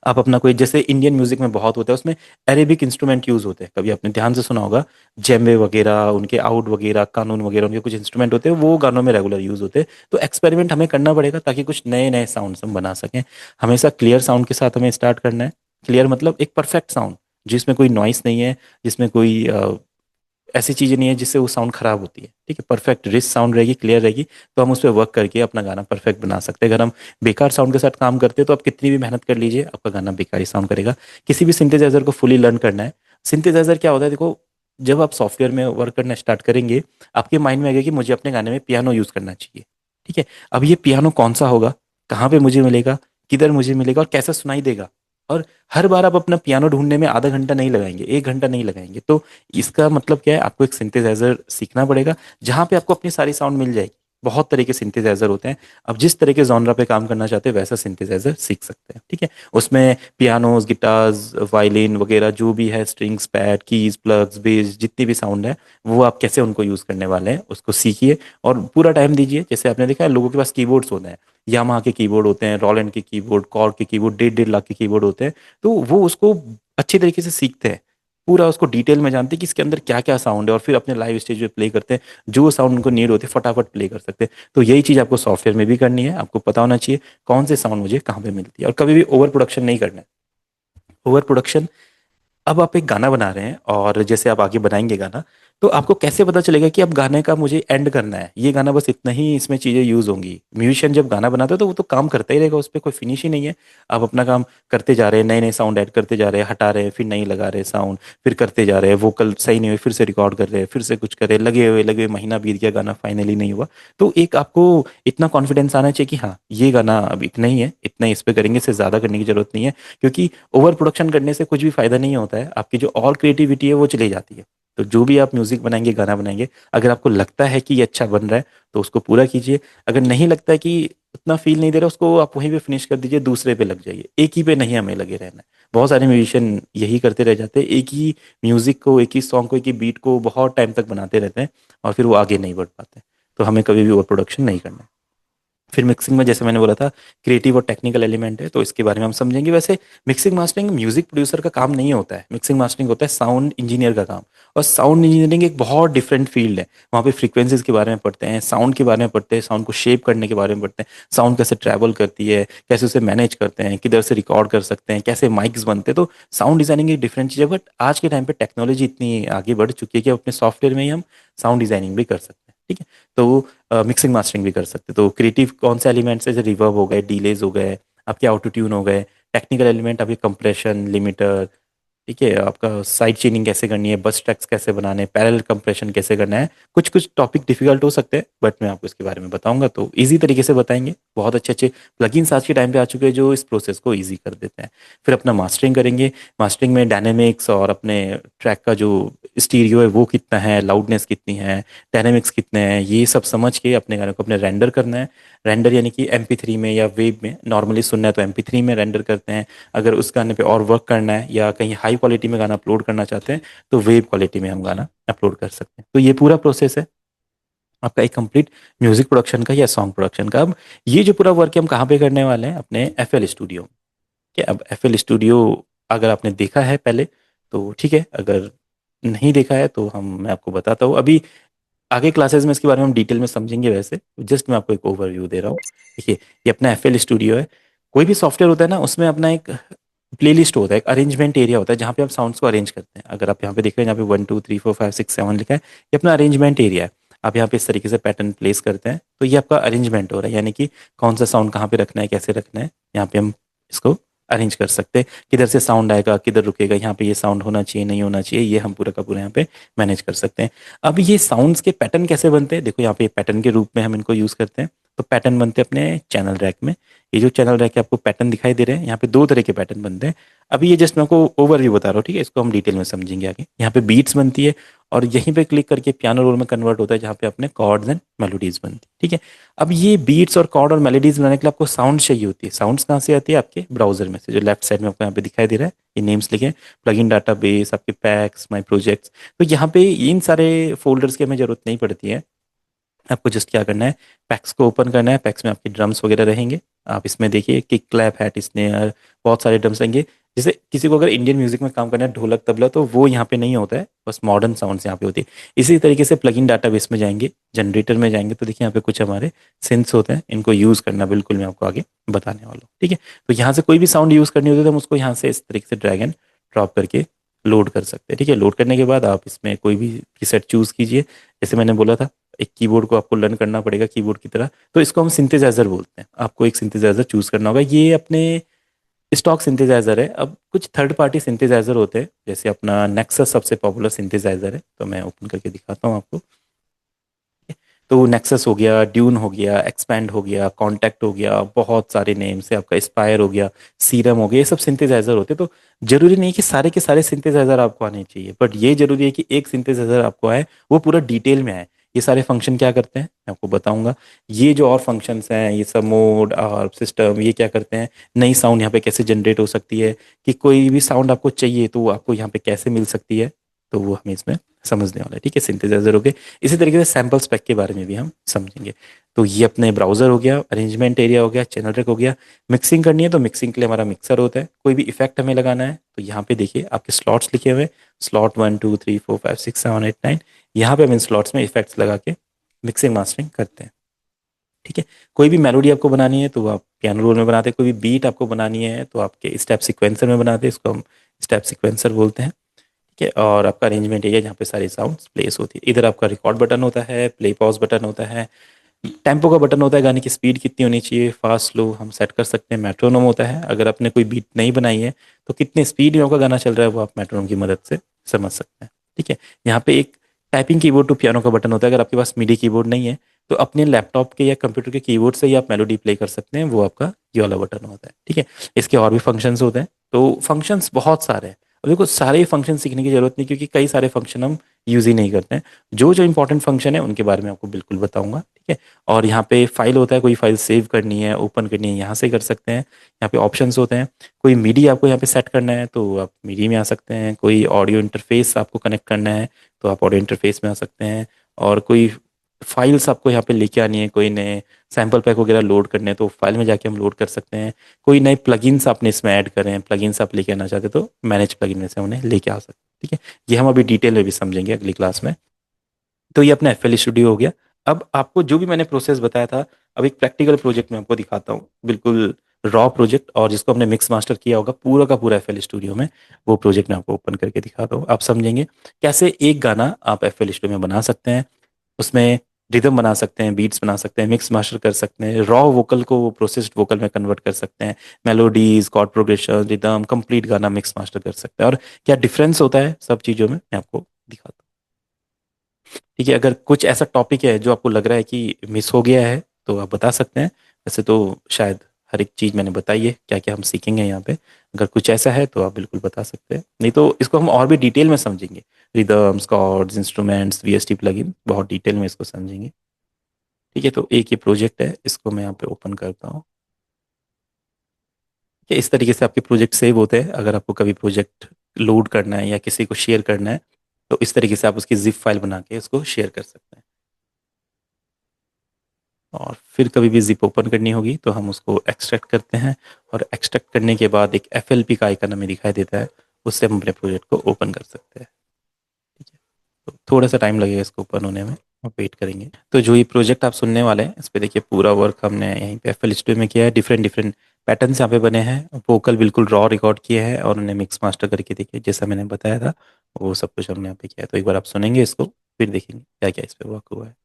आप अपना कोई, जैसे इंडियन म्यूजिक में बहुत होता है, उसमें अरेबिक इंस्ट्रूमेंट यूज होते हैं, कभी आपने ध्यान से सुना होगा, जेम्बे वगैरह, उनके आउट वगैरह, कानून वगैरह, उनके कुछ इंस्ट्रूमेंट होते हैं, वो गानों में रेगुलर यूज होते हैं। तो एक्सपेरिमेंट हमें करना पड़ेगा ताकि कुछ नए नए साउंड हम बना सकें। हमेशा क्लियर साउंड के साथ हमें स्टार्ट करना है। क्लियर मतलब एक परफेक्ट साउंड, जिसमें कोई नॉइस नहीं है, जिसमें कोई ऐसी चीजें नहीं है जिससे वो साउंड खराब होती है। ठीक है। परफेक्ट रिच साउंड रहेगी, क्लियर रहेगी, तो हम उस पर वर्क करके अपना गाना परफेक्ट बना सकते हैं। अगर हम बेकार साउंड के साथ काम करते हैं तो आप कितनी भी मेहनत कर लीजिए, आपका गाना बेकार ही साउंड करेगा। किसी भी सिंथेसाइजर को फुली लर्न करना है। सिंथेसाइजर क्या होता है देखो, जब आप सॉफ्टवेयर में वर्क करना स्टार्ट करेंगे, आपके माइंड में आएगा कि मुझे अपने गाने में पियानो यूज करना चाहिए। ठीक है। अब ये पियानो कौन सा होगा, कहाँ पे मुझे मिलेगा, किधर मुझे मिलेगा, और कैसा सुनाई देगा, और हर बार आप अपना पियानो ढूंढने में आधा घंटा नहीं लगाएंगे, 1 घंटा नहीं लगाएंगे। तो इसका मतलब क्या है, आपको एक सिंथेसाइजर सीखना पड़ेगा जहाँ पे आपको अपनी सारी साउंड मिल जाएगी। बहुत तरह के सिंथेसाइजर होते हैं, आप जिस तरह के जॉनरा पे काम करना चाहते हैं वैसा सिंथेसाइजर सीख सकते हैं, ठीक है। उसमें पियानोज, गिटार्स, वायलिन वगैरह जो भी है, strings, pad, keys, plugs, base, जितनी भी साउंड है, वो आप कैसे उनको यूज करने वाले हैं उसको सीखिए और पूरा टाइम दीजिए। जैसे आपने देखा है लोगों के पास कीबोर्ड्स होते हैं, यामाहा के कीबोर्ड होते हैं, रोलैंड के कीबोर्ड, कॉर्ग के कीबोर्ड, 1.5 लाख के कीबोर्ड होते हैं। तो वो उसको अच्छे तरीके से सीखते हैं, पूरा उसको डिटेल में जानते हैं कि इसके अंदर क्या क्या साउंड है, और फिर अपने लाइव स्टेज पे प्ले करते हैं। जो साउंड उनको नीड होती है फटाफट प्ले कर सकते हैं। तो यही चीज़ आपको सॉफ्टवेयर में भी करनी है, आपको पता होना चाहिए कौन से साउंड मुझे कहाँ पे मिलती है, और कभी भी ओवर प्रोडक्शन नहीं करना है। ओवर प्रोडक्शन, अब आप एक गाना बना रहे हैं और जैसे आप आगे बनाएंगे गाना, तो आपको कैसे पता चलेगा कि अब गाने का मुझे एंड करना है, ये गाना बस इतना ही इसमें चीजें यूज होंगी। म्यूजिशियन जब गाना बनाता है तो वो तो काम करता ही रहेगा, उस पर कोई फिनिश ही नहीं है। आप अपना काम करते जा रहे हैं, नए नए साउंड ऐड करते जा रहे हैं, हटा रहे हैं, फिर नहीं लगा रहे साउंड, फिर करते जा रहे हैं, वोकल सही नहीं हुई फिर से रिकॉर्ड कर रहे हैं, फिर से कुछ कर रहे हैं, लगे हुए महीना बीत गया, गाना फाइनली नहीं हुआ। तो एक आपको इतना कॉन्फिडेंस आना चाहिए कि हाँ ये गाना अब इतना ही है, इतना ही इस पे करेंगे, इससे ज्यादा करने की जरूरत नहीं है। क्योंकि ओवर प्रोडक्शन करने से कुछ भी फायदा नहीं होता है, आपकी जो और क्रिएटिविटी है वो चली जाती है। तो जो भी आप म्यूजिक बनाएंगे, गाना बनाएंगे, अगर आपको लगता है कि ये अच्छा बन रहा है तो उसको पूरा कीजिए। अगर नहीं लगता है कि उतना फील नहीं दे रहा, उसको आप वहीं पे फिनिश कर दीजिए, दूसरे पे लग जाइए। एक ही पे नहीं हमें लगे रहना है। बहुत सारे म्यूजिशियन यही करते रह जाते हैं, एक ही म्यूजिक को, एक ही सॉन्ग को, एक ही बीट को बहुत टाइम तक बनाते रहते हैं और फिर वो आगे नहीं बढ़ पाते। तो हमें कभी भी ओवर प्रोडक्शन नहीं करना है। फिर मिक्सिंग में जैसे मैंने बोला था, क्रिएटिव और टेक्निकल एलिमेंट है, तो इसके बारे में हम समझेंगे। वैसे मिक्सिंग मास्टरिंग म्यूजिक प्रोड्यूसर का काम नहीं होता है, मिक्सिंग मास्टरिंग होता है साउंड इंजीनियर का काम। और साउंड इंजीनियरिंग एक बहुत डिफरेंट फील्ड है। वहाँ पे फ्रीक्वेंसीज के बारे में पढ़ते हैं, साउंड के बारे में पढ़ते हैं, साउंड को शेप करने के बारे में पढ़ते हैं, साउंड कैसे ट्रैवल करती है, कैसे उसे मैनेज करते हैं, किधर से रिकॉर्ड कर सकते हैं, कैसे माइक्स बनते हैं। तो साउंड डिजाइनिंग एक डिफरेंट चीज़ है, बट आज के टाइम पे टेक्नोलॉजी इतनी आगे बढ़ चुकी है कि अपने सॉफ्टवेयर में ही हम साउंड डिजाइनिंग भी कर सकते हैं, ठीक है। तो मिक्सिंग मास्टरिंग भी कर सकते हैं। तो क्रिएटिव कौन से एलिमेंट्स है, जैसे रिवर्ब हो गए, डिलेज हो गए, आपके ऑटो ट्यून हो गए। टेक्निकल एलिमेंट आपके कंप्रेशन, लिमिटर, ठीक है, आपका साइड चेनिंग कैसे करनी है, बस ट्रैक्स कैसे बनाने हैं, पैरेलल कंप्रेशन कैसे करना है। कुछ कुछ टॉपिक डिफिकल्ट हो सकते हैं, बट मैं आपको इसके बारे में बताऊंगा तो इजी तरीके से बताएंगे। बहुत अच्छे अच्छे प्लगइन्स आज के टाइम पे आ चुके हैं जो इस प्रोसेस को इजी कर देते हैं। फिर अपना मास्टरिंग करेंगे। मास्टरिंग में डायनेमिक्स और अपने ट्रैक का जो स्टीरियो है वो कितना है, लाउडनेस कितनी है, डायनेमिक्स कितने हैं, ये सब समझ के अपने गाने को अपने रेंडर करना है। रेंडर यानी कि MP3 में या वेब में, नॉर्मली सुनना है तो MP3 में रेंडर करते हैं। अगर उस गाने पे और वर्क करना है या कहीं हाई क्वालिटी में गाना अपलोड करना चाहते हैं तो वेब क्वालिटी में हम गाना अपलोड कर सकते हैं। तो ये पूरा प्रोसेस है आपका एक कंप्लीट म्यूजिक प्रोडक्शन का या सॉन्ग प्रोडक्शन का। अब ये जो पूरा वर्क है हम कहाँ पे करने वाले हैं, अपने FL स्टूडियो। क्या अब FL स्टूडियो अगर आपने देखा है पहले तो ठीक है, अगर नहीं देखा है तो हम मैं आपको बताता हूँ। अभी आगे क्लासेस में इसके बारे में हम डिटेल में समझेंगे, वैसे जस्ट मैं आपको एक ओवरव्यू दे रहा हूँ। देखिए, ये अपना FL स्टूडियो है। कोई भी सॉफ्टवेयर होता है ना, उसमें अपना एक प्लेलिस्ट होता है, एक अरेंजमेंट एरिया होता है जहाँ पे आप साउंड्स को अरेंज करते हैं। अगर आप यहाँ पे देख रहे हैं, यहाँ पे 1 2 3 4 5 6 7 लिखा है, ये अपना अरेंजमेंट एरिया है। आप यहाँ पे इस तरीके से पैटर्न प्लेस करते हैं तो ये आपका अरेंजमेंट हो रहा है, यानी कि कौन सा साउंड कहाँ पे रखना है, कैसे रखना है, यहाँ पे हम इसको अरेंज कर सकते हैं। किधर से साउंड आएगा, किधर रुकेगा, यहाँ पे ये साउंड होना चाहिए, नहीं होना चाहिए, ये हम पूरा का पूरा यहाँ पे मैनेज कर सकते हैं। अब ये साउंड्स के पैटर्न कैसे बनते हैं, देखो यहाँ पे पैटर्न के रूप में हम इनको यूज करते हैं। तो पैटर्न बनते हैं अपने चैनल रैक में। ये जो चैनल रैक है आपको पैटर्न दिखाई दे रहे हैं, यहाँ पे दो तरह के पैटर्न बनते हैं। अभी ये जस्ट मैं आपको ओवरव्यू बता रहा हूँ, ठीक है, इसको हम डिटेल में समझेंगे आगे। यहाँ पे बीट्स बनती है और यहीं पे क्लिक करके पियानो रोल में कन्वर्ट होता है जहाँ पे अपने कॉर्ड्स एंड मेलोडीज बनती है, ठीक है। अब ये बीट्स और कॉर्ड और मेलोडीज बनाने के लिए आपको साउंड चाहिए होती है। साउंड्स कहाँ से आती है, आपके ब्राउजर में से, जो लेफ्ट साइड में आपको यहाँ पे दिखाई दे रहा है, ये नेम्स लिखे, प्लगइन डाटाबेस, आपके पैक्स, माई प्रोजेक्ट्स। तो यहाँ पे इन सारे फोल्डर्स की हमें जरूरत नहीं पड़ती है। आपको जस्ट क्या करना है, पैक्स को ओपन करना है। पैक्स में आपके ड्रम्स वगैरह रहेंगे। आप इसमें देखिए किक, क्लैप, हैट, स्नेयर, बहुत सारे ड्रम्स रहेंगे। जैसे किसी को अगर इंडियन म्यूजिक में काम करना है, ढोलक, तबला, तो वो यहाँ पे नहीं होता है, बस मॉडर्न साउंड्स यहाँ पे होती है। इसी तरीके से प्लगइन डाटाबेस में जाएंगे, जनरेटर में जाएंगे, तो देखिए यहाँ पे कुछ हमारे सिंथ्स होते हैं, इनको यूज करना बिल्कुल मैं आपको आगे बताने वाला हूँ, ठीक है। तो यहाँ से कोई भी साउंड यूज करनी होती है तो हम उसको यहाँ से इस तरीके से ड्रैग एंड ड्रॉप करके लोड कर सकते हैं, ठीक है। लोड करने के बाद आप इसमें कोई भी प्रीसेट चूज कीजिए। जैसे मैंने बोला था, एक कीबोर्ड को आपको लर्न करना पड़ेगा कीबोर्ड की तरह, तो इसको हम सिंथेसाइजर बोलते हैं। आपको एक सिंथेसाइजर चूज करना होगा, ये अपने स्टॉक सिंथेसाइजर है। अब कुछ थर्ड पार्टी सिंथेसाइजर होते हैं, जैसे अपना नेक्सस सबसे पॉपुलर सिंथेसाइजर है, तो मैं ओपन करके दिखाता हूँ आपको। तो नेक्सस हो गया, ड्यून हो गया, एक्सपैंड हो गया, कॉन्टैक्ट हो गया, बहुत सारे नेम से आपका एस्पायर हो गया, सीरम हो गया, ये सब सिंथेसाइजर होते हैं। तो जरूरी नहीं कि सारे के सारे सिंथेसाइजर आपको आने चाहिए, बट ये जरूरी है कि एक सिंथेसाइजर आपको आए, वो पूरा डिटेल में आए। ये सारे फंक्शन क्या करते हैं मैं आपको बताऊंगा। ये जो और फंक्शंस हैं, ये सब मोड और सिस्टम, ये क्या करते हैं, नई साउंड यहाँ पे कैसे जनरेट हो सकती है, कि कोई भी साउंड आपको चाहिए तो वो आपको यहाँ पे कैसे मिल सकती है, तो वो हमें इसमें समझने वाला है। ठीक है, सिंथेसाइजर हो गए। इसी तरीके से सैम्पल स्पेक के बारे में भी हम समझेंगे। तो ये अपने ब्राउजर हो गया, अरेंजमेंट एरिया हो गया, चैनल ट्रैक हो गया। मिक्सिंग करनी है तो मिक्सिंग के लिए हमारा मिक्सर होता है। कोई भी इफेक्ट हमें लगाना है तो यहाँ पे देखिए आपके स्लॉट्स लिखे हुए हैं, स्लॉट 1 2 3 4 5 6 7 8 9। यहाँ पे हम इन स्लॉट्स में इफेक्ट्स लगा के मिक्सिंग मास्टरिंग करते हैं। ठीक है, कोई भी मेलोडी आपको बनानी है तो आप पियानो रोल में बनाते हैं, कोई भी बीट आपको बनानी है तो आपके स्टेप सीक्वेंसर में बनाते हैं, इसको हम स्टेप सीक्वेंसर बोलते हैं। ठीक है, और आपका अरेंजमेंट एरिया जहाँ पे सारी साउंड्स प्लेस होती है। इधर आपका रिकॉर्ड बटन होता है, प्ले पॉज बटन होता है, टेम्पो का बटन होता है, गाने की स्पीड कितनी होनी चाहिए, फास्ट स्लो हम सेट कर सकते हैं। मेट्रोनोम होता है, अगर आपने कोई बीट नहीं बनाई है तो कितने स्पीड में आपका गाना चल रहा है वो आप मेट्रोनोम की मदद से समझ सकते हैं। ठीक है, यहाँ पे एक टाइपिंग कीबोर्ड टू पियानो का बटन होता है। अगर आपके पास मीडी कीबोर्ड नहीं है तो अपने लैपटॉप के या कंप्यूटर के कीबोर्ड से ही आप मेलोडी प्ले कर सकते हैं, वो आपका ये वाला बटन होता है। ठीक है, इसके और भी फंक्शंस होते हैं। तो फंक्शंस बहुत सारे हैं। अब देखो सारे फंक्शन सीखने की जरूरत नहीं, क्योंकि कई सारे फंक्शन हम यूज ही नहीं करते हैं। जो जो इंपॉर्टेंट फंक्शन है उनके बारे में आपको बिल्कुल बताऊंगा। ठीक है, और यहाँ पे फाइल होता है, कोई फाइल सेव करनी है, ओपन करनी है, यहाँ से कर सकते हैं। यहाँ पे ऑप्शंस होते हैं, कोई मीडी आपको यहाँ पे सेट करना है तो आप मीडी में आ सकते हैं, कोई ऑडियो इंटरफेस आपको कनेक्ट करना है तो आप ऑडियो इंटरफेस में आ सकते हैं, और कोई फाइल्स आपको यहाँ पे लेके आनी है, कोई नए सैम्पल पैक वगैरह लोड करने हैं तो फाइल में जाके हम लोड कर सकते हैं। कोई नए प्लगइन्स आपने इसमें ऐड करें हैं, प्लगइन्स आप लेके आना चाहते तो मैनेज प्लगइन में से उन्हें लेके आ सकते हैं। ठीक है, ये हम अभी डिटेल में भी समझेंगे अगली क्लास में। तो ये अपना एफ स्टूडियो हो गया। अब आपको जो भी मैंने प्रोसेस बताया था, अब एक प्रैक्टिकल प्रोजेक्ट में आपको दिखाता हूँ, बिल्कुल रॉ प्रोजेक्ट, और जिसको हमने मिक्स मास्टर किया होगा पूरा का पूरा एफ स्टूडियो में, वो प्रोजेक्ट मैं आपको ओपन करके दिखाता हूँ। आप समझेंगे कैसे एक गाना आप एफ स्टूडियो में बना सकते हैं, उसमें रिदम बना सकते हैं, बीट्स बना सकते हैं, मिक्स मास्टर कर सकते हैं, रॉ वोकल को वो प्रोसेस्ड वोकल में कन्वर्ट कर सकते हैं, melodies, chord progression, rhythm, complete गाना मिक्स मास्टर कर सकते हैं, और क्या डिफरेंस होता है सब चीज़ों में मैं आपको दिखाता हूँ। ठीक है, अगर कुछ ऐसा टॉपिक है जो आपको लग रहा है कि मिस हो गया है तो आप बता सकते हैं। वैसे तो शायद हर एक चीज़ मैंने बताई है, क्या क्या हम सीखेंगे यहाँ पे। अगर कुछ ऐसा है तो आप बिल्कुल बता सकते हैं, नहीं तो इसको हम और भी डिटेल में समझेंगे। Rhythms, chords, instruments, VST plugin, बहुत डिटेल में इसको समझेंगे। ठीक है, तो एक ये प्रोजेक्ट है, इसको मैं यहाँ पे ओपन करता हूँ। कि इस तरीके से आपके प्रोजेक्ट सेव होते हैं। अगर आपको कभी प्रोजेक्ट लोड करना है या किसी को शेयर करना है तो इस तरीके से आप उसकी जिप फाइल बना के उसको शेयर कर सकते हैं। और फिर कभी भी जिप ओपन करनी होगी तो हम उसको एक्सट्रैक्ट करते हैं, और एक्सट्रैक्ट करने के बाद एक एफएलपी का आइकन हमें दिखाई देता है, उससे हम अपने प्रोजेक्ट को ओपन कर सकते हैं। ठीक है, तो थोड़ा सा टाइम लगेगा इसको ओपन होने में, आप वेट करेंगे। तो जो ये प्रोजेक्ट आप सुनने वाले हैं इस पे देखिए पूरा वर्क हमने यहीं पे एफएल स्टूडियो में किया है। डिफरेंट डिफरेंट पैटर्न्स यहाँ पे बने हैं, वोकल बिल्कुल रॉ रिकॉर्ड किए हैं और उन्हें मिक्स मास्टर करके देखिए जैसा मैंने बताया था वो सब कुछ हमने यहाँ पे किया है। तो एक बार आप सुनेंगे इसको, फिर देखेंगे क्या क्या इस पे वर्क हुआ है।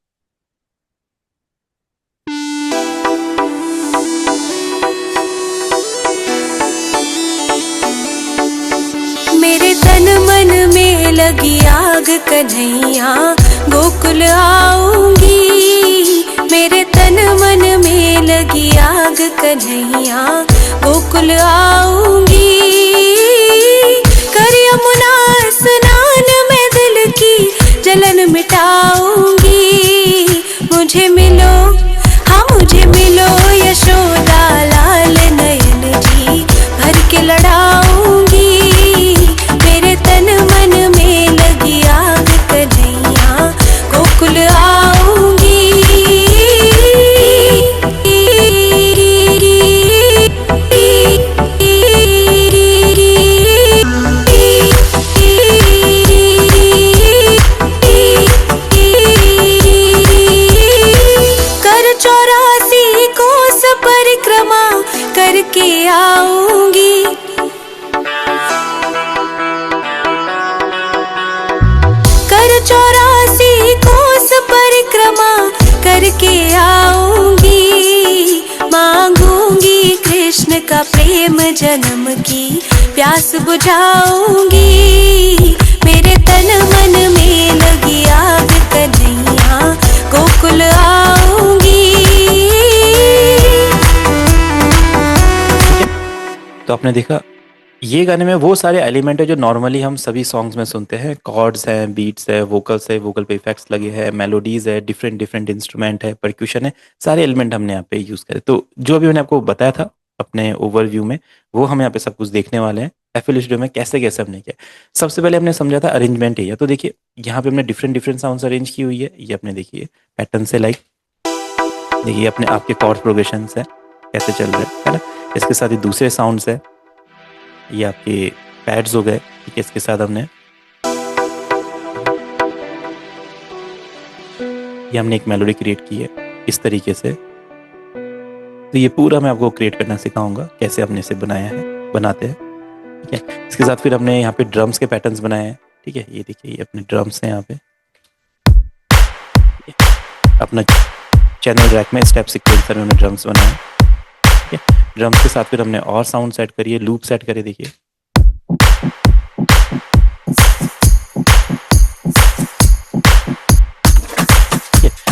मेरे तन मन में लगी आग कन्हैया गोकुल आऊंगी। मेरे तन मन में लगी आग कन्हैया गोकुल आऊंगी। कर यमुना स्नान में दिल की जलन मिटाऊंगी। मुझे मिलो, हाँ मुझे मिलो यशोदा लाल नयन जी भर के लड़ाऊंगी। मेरे तन मन में लगी आग कन्हैया गोकुल आऊंगी। कर 84 कोस परिक्रमा करके आऊंगी। कर 84 कोस परिक्रमा करके आऊंगी। मांगूंगी कृष्ण का प्रेम जन्म की प्यास बुझाऊंगी। मेरे तन मन में लगी आग कन्हैया गोकुल बिल्कुल आऊंगी। ठीक है, तो आपने देखा ये गाने में वो सारे एलिमेंट है जो नॉर्मली हम सभी सॉन्ग्स में सुनते हैं। कॉर्ड्स हैं, बीट्स है, वोकल्स है, वोकल पे इफेक्ट्स लगे हैं, मेलोडीज है, डिफरेंट डिफरेंट इंस्ट्रूमेंट है, परक्यूशन है, सारे एलिमेंट हमने यहाँ पे यूज़ करे। तो जो अभी मैंने आपको बताया था अपने ओवरव्यू में, वो हम यहाँ पे सब कुछ देखने वाले हैं FL स्टूडियो में कैसे कैसे हमने किया। सबसे पहले हमने समझा था अरेंजमेंट ही है। तो देखिए यहाँ पे हमने डिफरेंट डिफरेंट साउंड्स अरेंज की हुई है। ये अपने देखिए पैटर्न से, लाइक देखिए अपने आपके कॉर्ड प्रोग्रेशन है कैसे चल रहे हैं, है ना। इसके साथ ही दूसरे साउंड्स है, ये आपके पैड्स हो गए। ठीक है, इसके साथ हमने ये हमने एक मेलोडी क्रिएट की है इस तरीके से। तो ये पूरा मैं आपको क्रिएट करना सिखाऊंगा कैसे हमने इसे बनाया है, बनाते हैं। ठीक है, इसके साथ फिर हमने यहाँ पे ड्रम्स के पैटर्न्स बनाए हैं। ठीक है, ये देखिए ये अपने ड्रम्स हैं यहाँ पे। अपना चैनल रैक में स्टेप सीक्वेंसर में हमने ड्रम्स बनाए। ठीक है, ड्रम्स के साथ फिर हमने और साउंड सेट करिए, लूप सेट करे। देखिए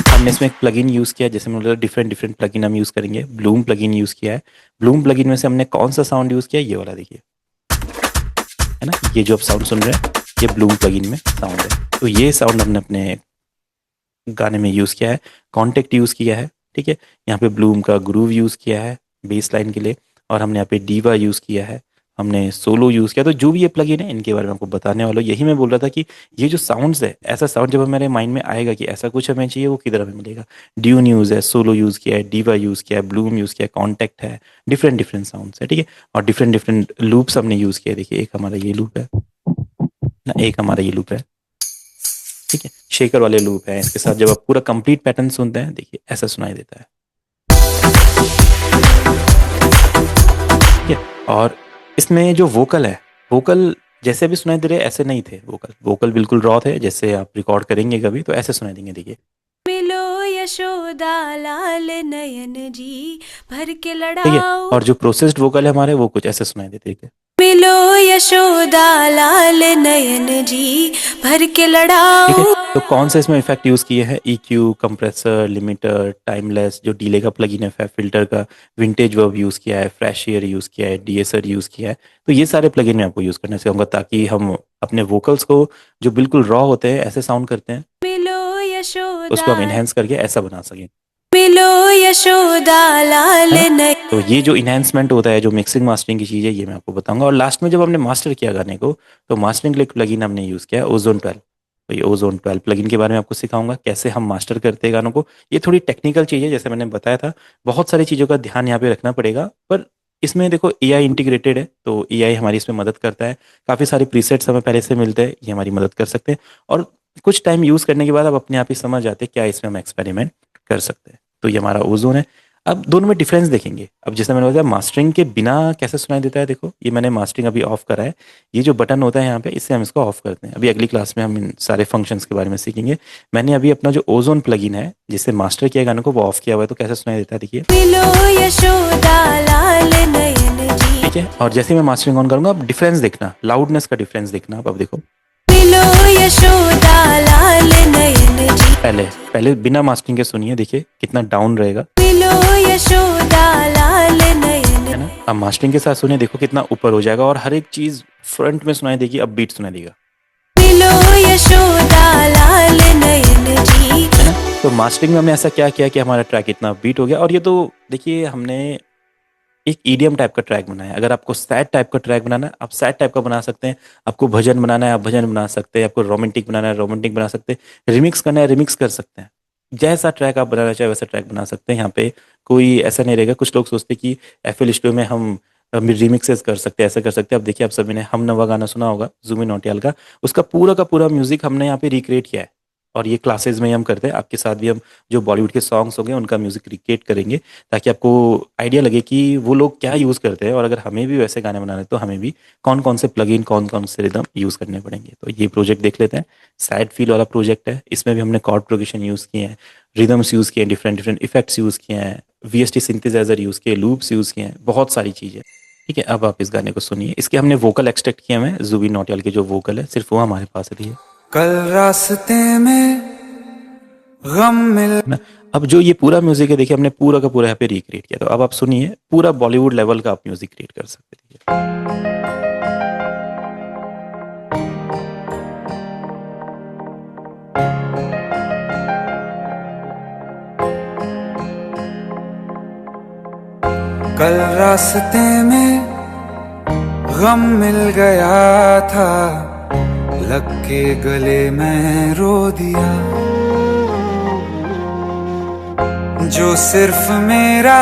हमने इसमें एक प्लगइन यूज़ किया, जैसे मतलब डिफरेंट डिफरेंट प्लगइन हम यूज़ करेंगे। ब्लूम प्लगइन यूज़ किया है। ब्लूम प्लगइन में से हमने कौन सा साउंड यूज़ किया, ये वाला देखिए, है ना। ये जो आप साउंड सुन रहे हैं ये ब्लूम प्लगइन में साउंड है। तो ये साउंड हमने अपने गाने में यूज़ किया है। कॉन्टेक्ट यूज़ किया है। ठीक है, यहाँ पे ब्लूम का ग्रूव यूज़ किया है बेस लाइन के लिए, और हमने यहाँ पे डीवा यूज़ किया है, हमने सोलो यूज़ किया। तो जो भी ये प्लगइन है इनके बारे में आपको बताने वाला हूँ। यही मैं बोल रहा था कि ये जो साउंड्स है, ऐसा साउंड जब हमारे माइंड में आएगा कि ऐसा कुछ हमें चाहिए, वो किधर हमें मिलेगा। ड्यून यूज़ है, सोलो यूज़ किया है, डीवा यूज़ किया है, ब्लूम यूज़ किया है, कॉन्टेक्ट है, डिफरेंट डिफरेंट साउंड्स है। ठीक है, और डिफरेंट डिफरेंट लूप्स हमने यूज़ किया है। देखिए एक हमारा ये लूप है ना, एक हमारा ये लूप है। ठीक है, शेकर वाले लूप है। इसके साथ जब आप पूरा कंप्लीट पैटर्न सुनते हैं, देखिए ऐसा सुनाई देता है। ठीक है, और इसमें जो वोकल है, वोकल जैसे भी सुनाई दे रहे ऐसे नहीं थे। वोकल वोकल बिल्कुल रॉ थे, जैसे आप रिकॉर्ड करेंगे कभी तो ऐसे सुनाई देंगे। देखिए मिलो यशोदा लाल नयन जी, भर के ठीक है, लड़ाओ। और जो प्रोसेस्ड वोकल है हमारे, वो कुछ ऐसे सुनाई देते हैं। मिलो यशोदा लाल नयन जी, भर के ठीक है, लड़ाओ। तो कौन से इसमें इफेक्ट यूज़ किए हैं, EQ, कंप्रेसर, लिमिटर, टाइमलेस, जो डिले का प्लगइन है, फिल्टर का, विंटेज वर्ब यूज़ किया है, फ्रेश एयर यूज़ किया है, DSR यूज़ किया है। तो ये सारे प्लगइन मैं आपको यूज़ करना सिखाऊंगा, ताकि हम अपने वोकल्स को जो बिल्कुल रॉ होते हैं, ऐसे साउंड करते हैं, मिलो उसको यशोदा, हम इन्हेंस करके ऐसा बना सकें। मिलो यशोदा लाल है ना, नयन। तो ये जो इन्हेंसमेंट होता है, जो मिक्सिंग मास्टरिंग की चीज़ है, ये मैं आपको बताऊंगा। और लास्ट में जब हमने मास्टर किया गाने को, तो मास्टरिंग के लिए एक प्लगइन हमने यूज़ किया ओजोन 12। तो ये ओजोन 12 प्लगइन के बारे में आपको सिखाऊंगा कैसे हम मास्टर करते हैं गानों को। ये थोड़ी टेक्निकल चीज़ है, जैसे मैंने बताया था, बहुत सारी चीज़ों का ध्यान यहाँ पे रखना पड़ेगा। पर इसमें देखो AI इंटीग्रेटेड है, तो AI हमारी इसमें मदद करता है। काफ़ी सारे प्रीसेट्स हमें पहले से मिलते हैं, ये हमारी मदद कर सकते हैं। और कुछ टाइम यूज़ करने के बाद अब अपने आप ही समझ आते हैं क्या इसमें हम एक्सपेरिमेंट कर सकते हैं। तो ये हमारा ओजोन है। अब दोनों में डिफरेंस देखेंगे। अब जैसे मैंने बताया मास्टरिंग के बिना कैसे सुनाई देता है, देखो ये मैंने मास्टरिंग अभी ऑफ करा है। ये जो बटन होता है यहाँ पे, इससे हम इसको ऑफ करते हैं। अभी अगली क्लास में हम इन सारे फंक्शंस के बारे में सीखेंगे। मैंने अभी अपना जो ओजोन प्लगइन है, जिससे मास्टर किया गानों को, वो ऑफ किया हुआ है। तो कैसे सुनाई देता है देखिए। मिलो यशोदा लाल नयन जी। ठीक है, और जैसे मैं मास्टरिंग ऑन करूंगा, अब डिफरेंस देखना, लाउडनेस का डिफरेंस देखना। अब देखो मिलो यशोदा लाल नयन जी। पहले पहले बिना मास्टरिंग के सुनिए, देखिए कितना डाउन रहेगा, मिलो यशोदा लाल नयन। है ना। अब मास्टरिंग के साथ सुनिए, देखो कितना ऊपर हो जाएगा, और हर एक चीज फ्रंट में सुनाई देगी। अब बीट सुनाई देगा, मिलो यशोदा लाल नयन जी। है ना। तो मास्टरिंग में हमने ऐसा क्या किया कि हमारा ट्रैक इतना बीट हो गया। और ये तो देखिए हमने एक EDM टाइप का ट्रैक बनाया है। अगर आपको सैड टाइप का ट्रैक बनाना है, आप सैड टाइप का बना सकते हैं। आपको भजन बनाना है, आप भजन बना सकते हैं। आपको रोमांटिक बनाना है, रोमांटिक बना सकते हैं। रिमिक्स करना है, रिमिक्स कर सकते हैं। जैसा ट्रैक आप बनाना चाहे वैसा ट्रैक बना सकते हैं। यहाँ पे कोई ऐसा नहीं रहेगा। कुछ लोग सोचते हैं कि FL स्टूडियो में हम रिमिक्सेस कर सकते हैं, ऐसा कर सकते हैं। अब देखिए, आप सभी ने हम नवा गाना सुना होगा जुबिन नौटियाल का, उसका पूरा का पूरा म्यूजिक हमने यहाँ पे रिक्रिएट किया है। और ये क्लासेस में ही हम करते हैं। आपके साथ भी हम जो बॉलीवुड के सॉन्ग्स होंगे उनका म्यूजिक रिक्रिएट करेंगे, ताकि आपको आइडिया लगे कि वो लोग क्या यूज़ करते हैं, और अगर हमें भी वैसे गाने बनाने हैं तो हमें भी कौन कौन से प्लगइन, कौन कौन से रिदम यूज़ करने पड़ेंगे। तो ये प्रोजेक्ट देख लेते हैं। सैड फील वाला प्रोजेक्ट है। इसमें भी हमने कॉर्ड प्रोग्रेशन यूज़ किए हैं, रिदम्स यूज़ किए हैं, डिफरेंट डिफरेंट इफेक्ट्स यूज़ किए हैं, VST सिंथेसाइजर यूज़ किए, लूप्स यूज़ किए हैं, बहुत सारी चीज़ें। ठीक है, अब आप इस गाने को सुनिए। इसके हमने वोकल एक्सट्रैक्ट किए हैं। जुबिन नौटियाल के जो वोकल है, सिर्फ वो हमारे पास है। कल रास्ते में गम मिल ना। अब जो ये पूरा म्यूजिक है देखिए, हमने पूरा का पूरा यहाँ पे रिक्रिएट किया, तो अब आप सुनिए, पूरा बॉलीवुड लेवल का आप म्यूजिक क्रिएट कर सकते हैं। कल रास्ते में गम मिल गया था, लग के गले में रो दिया, जो सिर्फ मेरा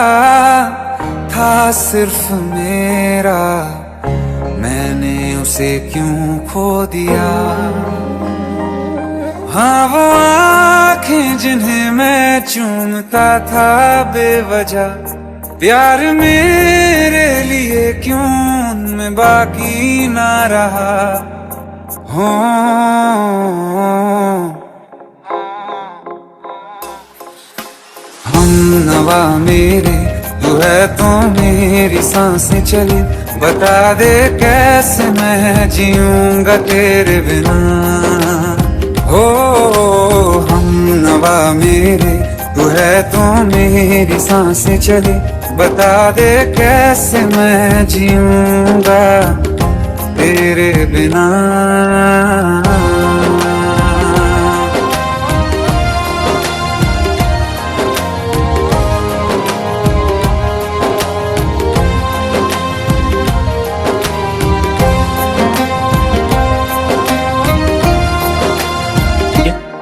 था, सिर्फ मेरा, मैंने उसे क्यों खो दिया। हाँ वो आंखें जिन्हें मैं चूमता था बेवजह, प्यार मेरे लिए क्यों उनमें बाकी ना रहा हो। हम नवा मेरे तू है तो मेरी सांसें चली, बता दे कैसे मैं जीऊंगा तेरे बिना। हो हम नवा मेरे तू है तो मेरी सांसें चली, बता दे कैसे मैं जीऊंगा तेरे बिना।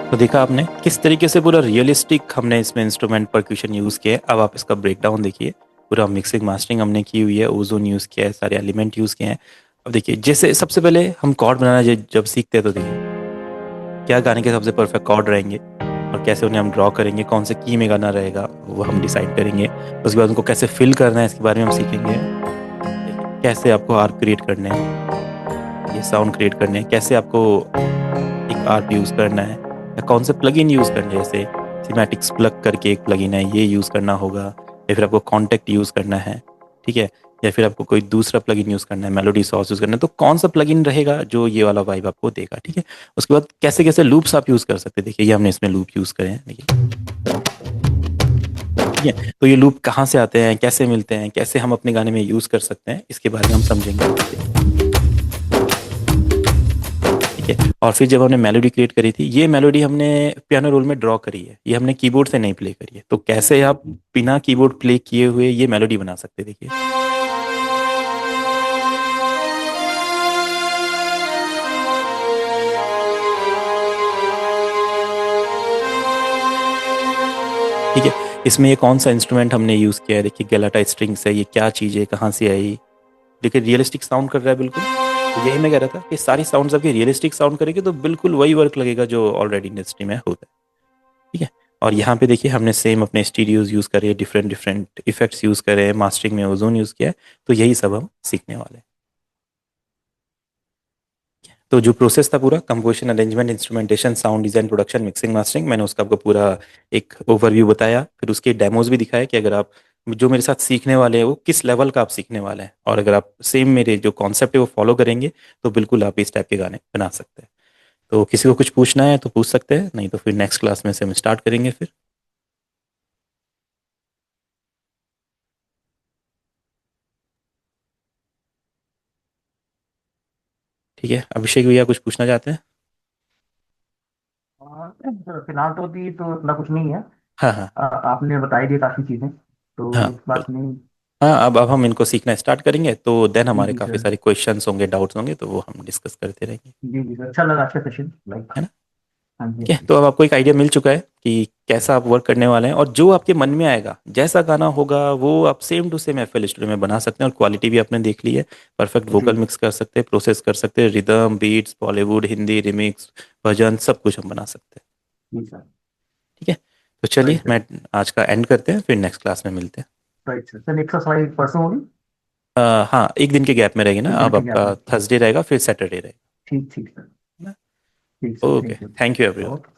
तो देखा आपने किस तरीके से पूरा रियलिस्टिक हमने इसमें इंस्ट्रूमेंट परक्यूशन यूज़ किया है। अब आप इसका ब्रेकडाउन देखिए, पूरा मिक्सिंग मास्टरिंग हमने की हुई है, ओजोन यूज़ किया है, सारे एलिमेंट यूज़ किए हैं। अब देखिए, जैसे सबसे पहले हम कॉर्ड बनाना जब सीखते हैं तो देखिए क्या गाने के सबसे परफेक्ट कॉर्ड रहेंगे और कैसे उन्हें हम ड्रॉ करेंगे, कौन से की में गाना रहेगा वो हम डिसाइड करेंगे। उसके बाद उनको कैसे फिल करना है इसके बारे में हम सीखेंगे। देखिए, कैसे आपको आर्प क्रिएट करने हैं, ये साउंड क्रिएट करने हैं, कैसे आपको एक आर्प यूज़ करना है, या कौन से प्लगइन यूज़ करने हैं। जैसे सिमेटिक्स प्लग करके एक प्लगइन है, ये यूज़ करना होगा, या फिर आपको कॉन्टेक्ट यूज़ करना है, ठीक है, या फिर आपको कोई दूसरा प्लगइन यूज़ करना है, मेलोडी सॉस यूज़ करना है, तो कौन सा प्लगइन रहेगा जो ये वाला वाइब आपको देगा, ठीक है। उसके बाद कैसे कैसे लूप्स आप यूज़ कर सकते हैं। देखिए, ये हमने इसमें लूप यूज़ करे हैं, देखिए, ठीक है। तो ये लूप कहाँ से आते हैं, कैसे मिलते हैं, कैसे हम अपने गाने में यूज़ कर सकते हैं, इसके बारे में हम समझेंगे, ठीक है। और फिर जब हमने मेलोडी क्रिएट करी थी, ये मेलोडी हमने पियानो रोल में ड्रॉ करी है, ये हमने कीबोर्ड से नहीं प्ले करी है। तो कैसे आप बिना कीबोर्ड प्ले किए हुए ये मेलोडी बना सकते हैं, देखिए। ठीक है, इसमें ये कौन सा इंस्ट्रूमेंट हमने यूज़ किया है, देखिए गैलाटा स्ट्रिंग्स है, ये क्या चीज़ है, कहाँ से आई। देखिए रियलिस्टिक साउंड कर रहा है बिल्कुल। तो यही मैं कह रहा था कि सारी साउंड्स आपकी रियलिस्टिक साउंड करेंगे तो बिल्कुल वही वर्क लगेगा जो ऑलरेडी इंडस्ट्री में होता है, ठीक है। और यहाँ पे देखिए हमने सेम अपने स्टीरियोज यूज़ करे, डिफरेंट डिफरेंट इफेक्ट्स यूज़ करे, मास्टरिंग में ओजोन यूज़ किया है। तो यही सब हम सीखने वाले हैं। तो जो प्रोसेस था पूरा, composition, arrangement, instrumentation, sound design, production, mixing, mastering, मैंने उसका आपको पूरा एक ओवरव्यू बताया। फिर उसके डेमोज भी दिखाया कि अगर आप जो मेरे साथ सीखने वाले हैं वो किस लेवल का आप सीखने वाले हैं, और अगर आप सेम मेरे जो कॉन्सेप्ट है वो फॉलो करेंगे तो बिल्कुल आप इस टाइप के गाने बना सकते हैं। तो किसी को कुछ पूछना है तो पूछ सकते हैं, नहीं तो फिर नेक्स्ट क्लास में से हम स्टार्ट करेंगे फिर। ठीक है, अभिषेक भैया कुछ पूछना चाहते हैं? फिलहाल तो अभी तो इतना कुछ नहीं है। हाँ हाँ। आपने बता ही दिया काफी चीजें, हाँ तो इस बात बिल्कुल। में। हाँ, अब हम इनको सीखना स्टार्ट करेंगे तो देन जी हमारे जी काफ़ी सर। सारे क्वेश्चंस होंगे, डाउट्स होंगे, तो वो हम डिस्कस करते रहेंगे, जी जी सर, अच्छा लगा आपका सेशन लाइक। है ना। हाँ जी ठीक हाँ है, जी। तो अब आपको एक आइडिया मिल चुका है कि कैसा आप वर्क करने वाले हैं, और जो आपके मन में आएगा जैसा गाना होगा वो आप same to same FL Studio में बना सकते हैं। और क्वालिटी भी आपने देख ली है, परफेक्ट जी वोकल मिक्स कर सकते हैं, प्रोसेस कर सकते हैं, rhythm, beats, Bollywood, Hindi, remix, bhajan, सब कुछ हम बना सकते हैं, जी सर। ठीक है। तो चलिए, राइट सर। मैं आज का एंड करते हैं, फिर नेक्स्ट क्लास में मिलते हैं। राइट सर, सर एक्सरसाइज परसों होगी। हाँ, एक दिन के गैप में रहेगी ना, एक दिन अब के गैप आपका में। थर्सडे रहेगा फिर सैटरडे रहेगा, ठीक ठीक सर। है ना। ठीक sir, okay, thank you. Thank you everyone. Okay.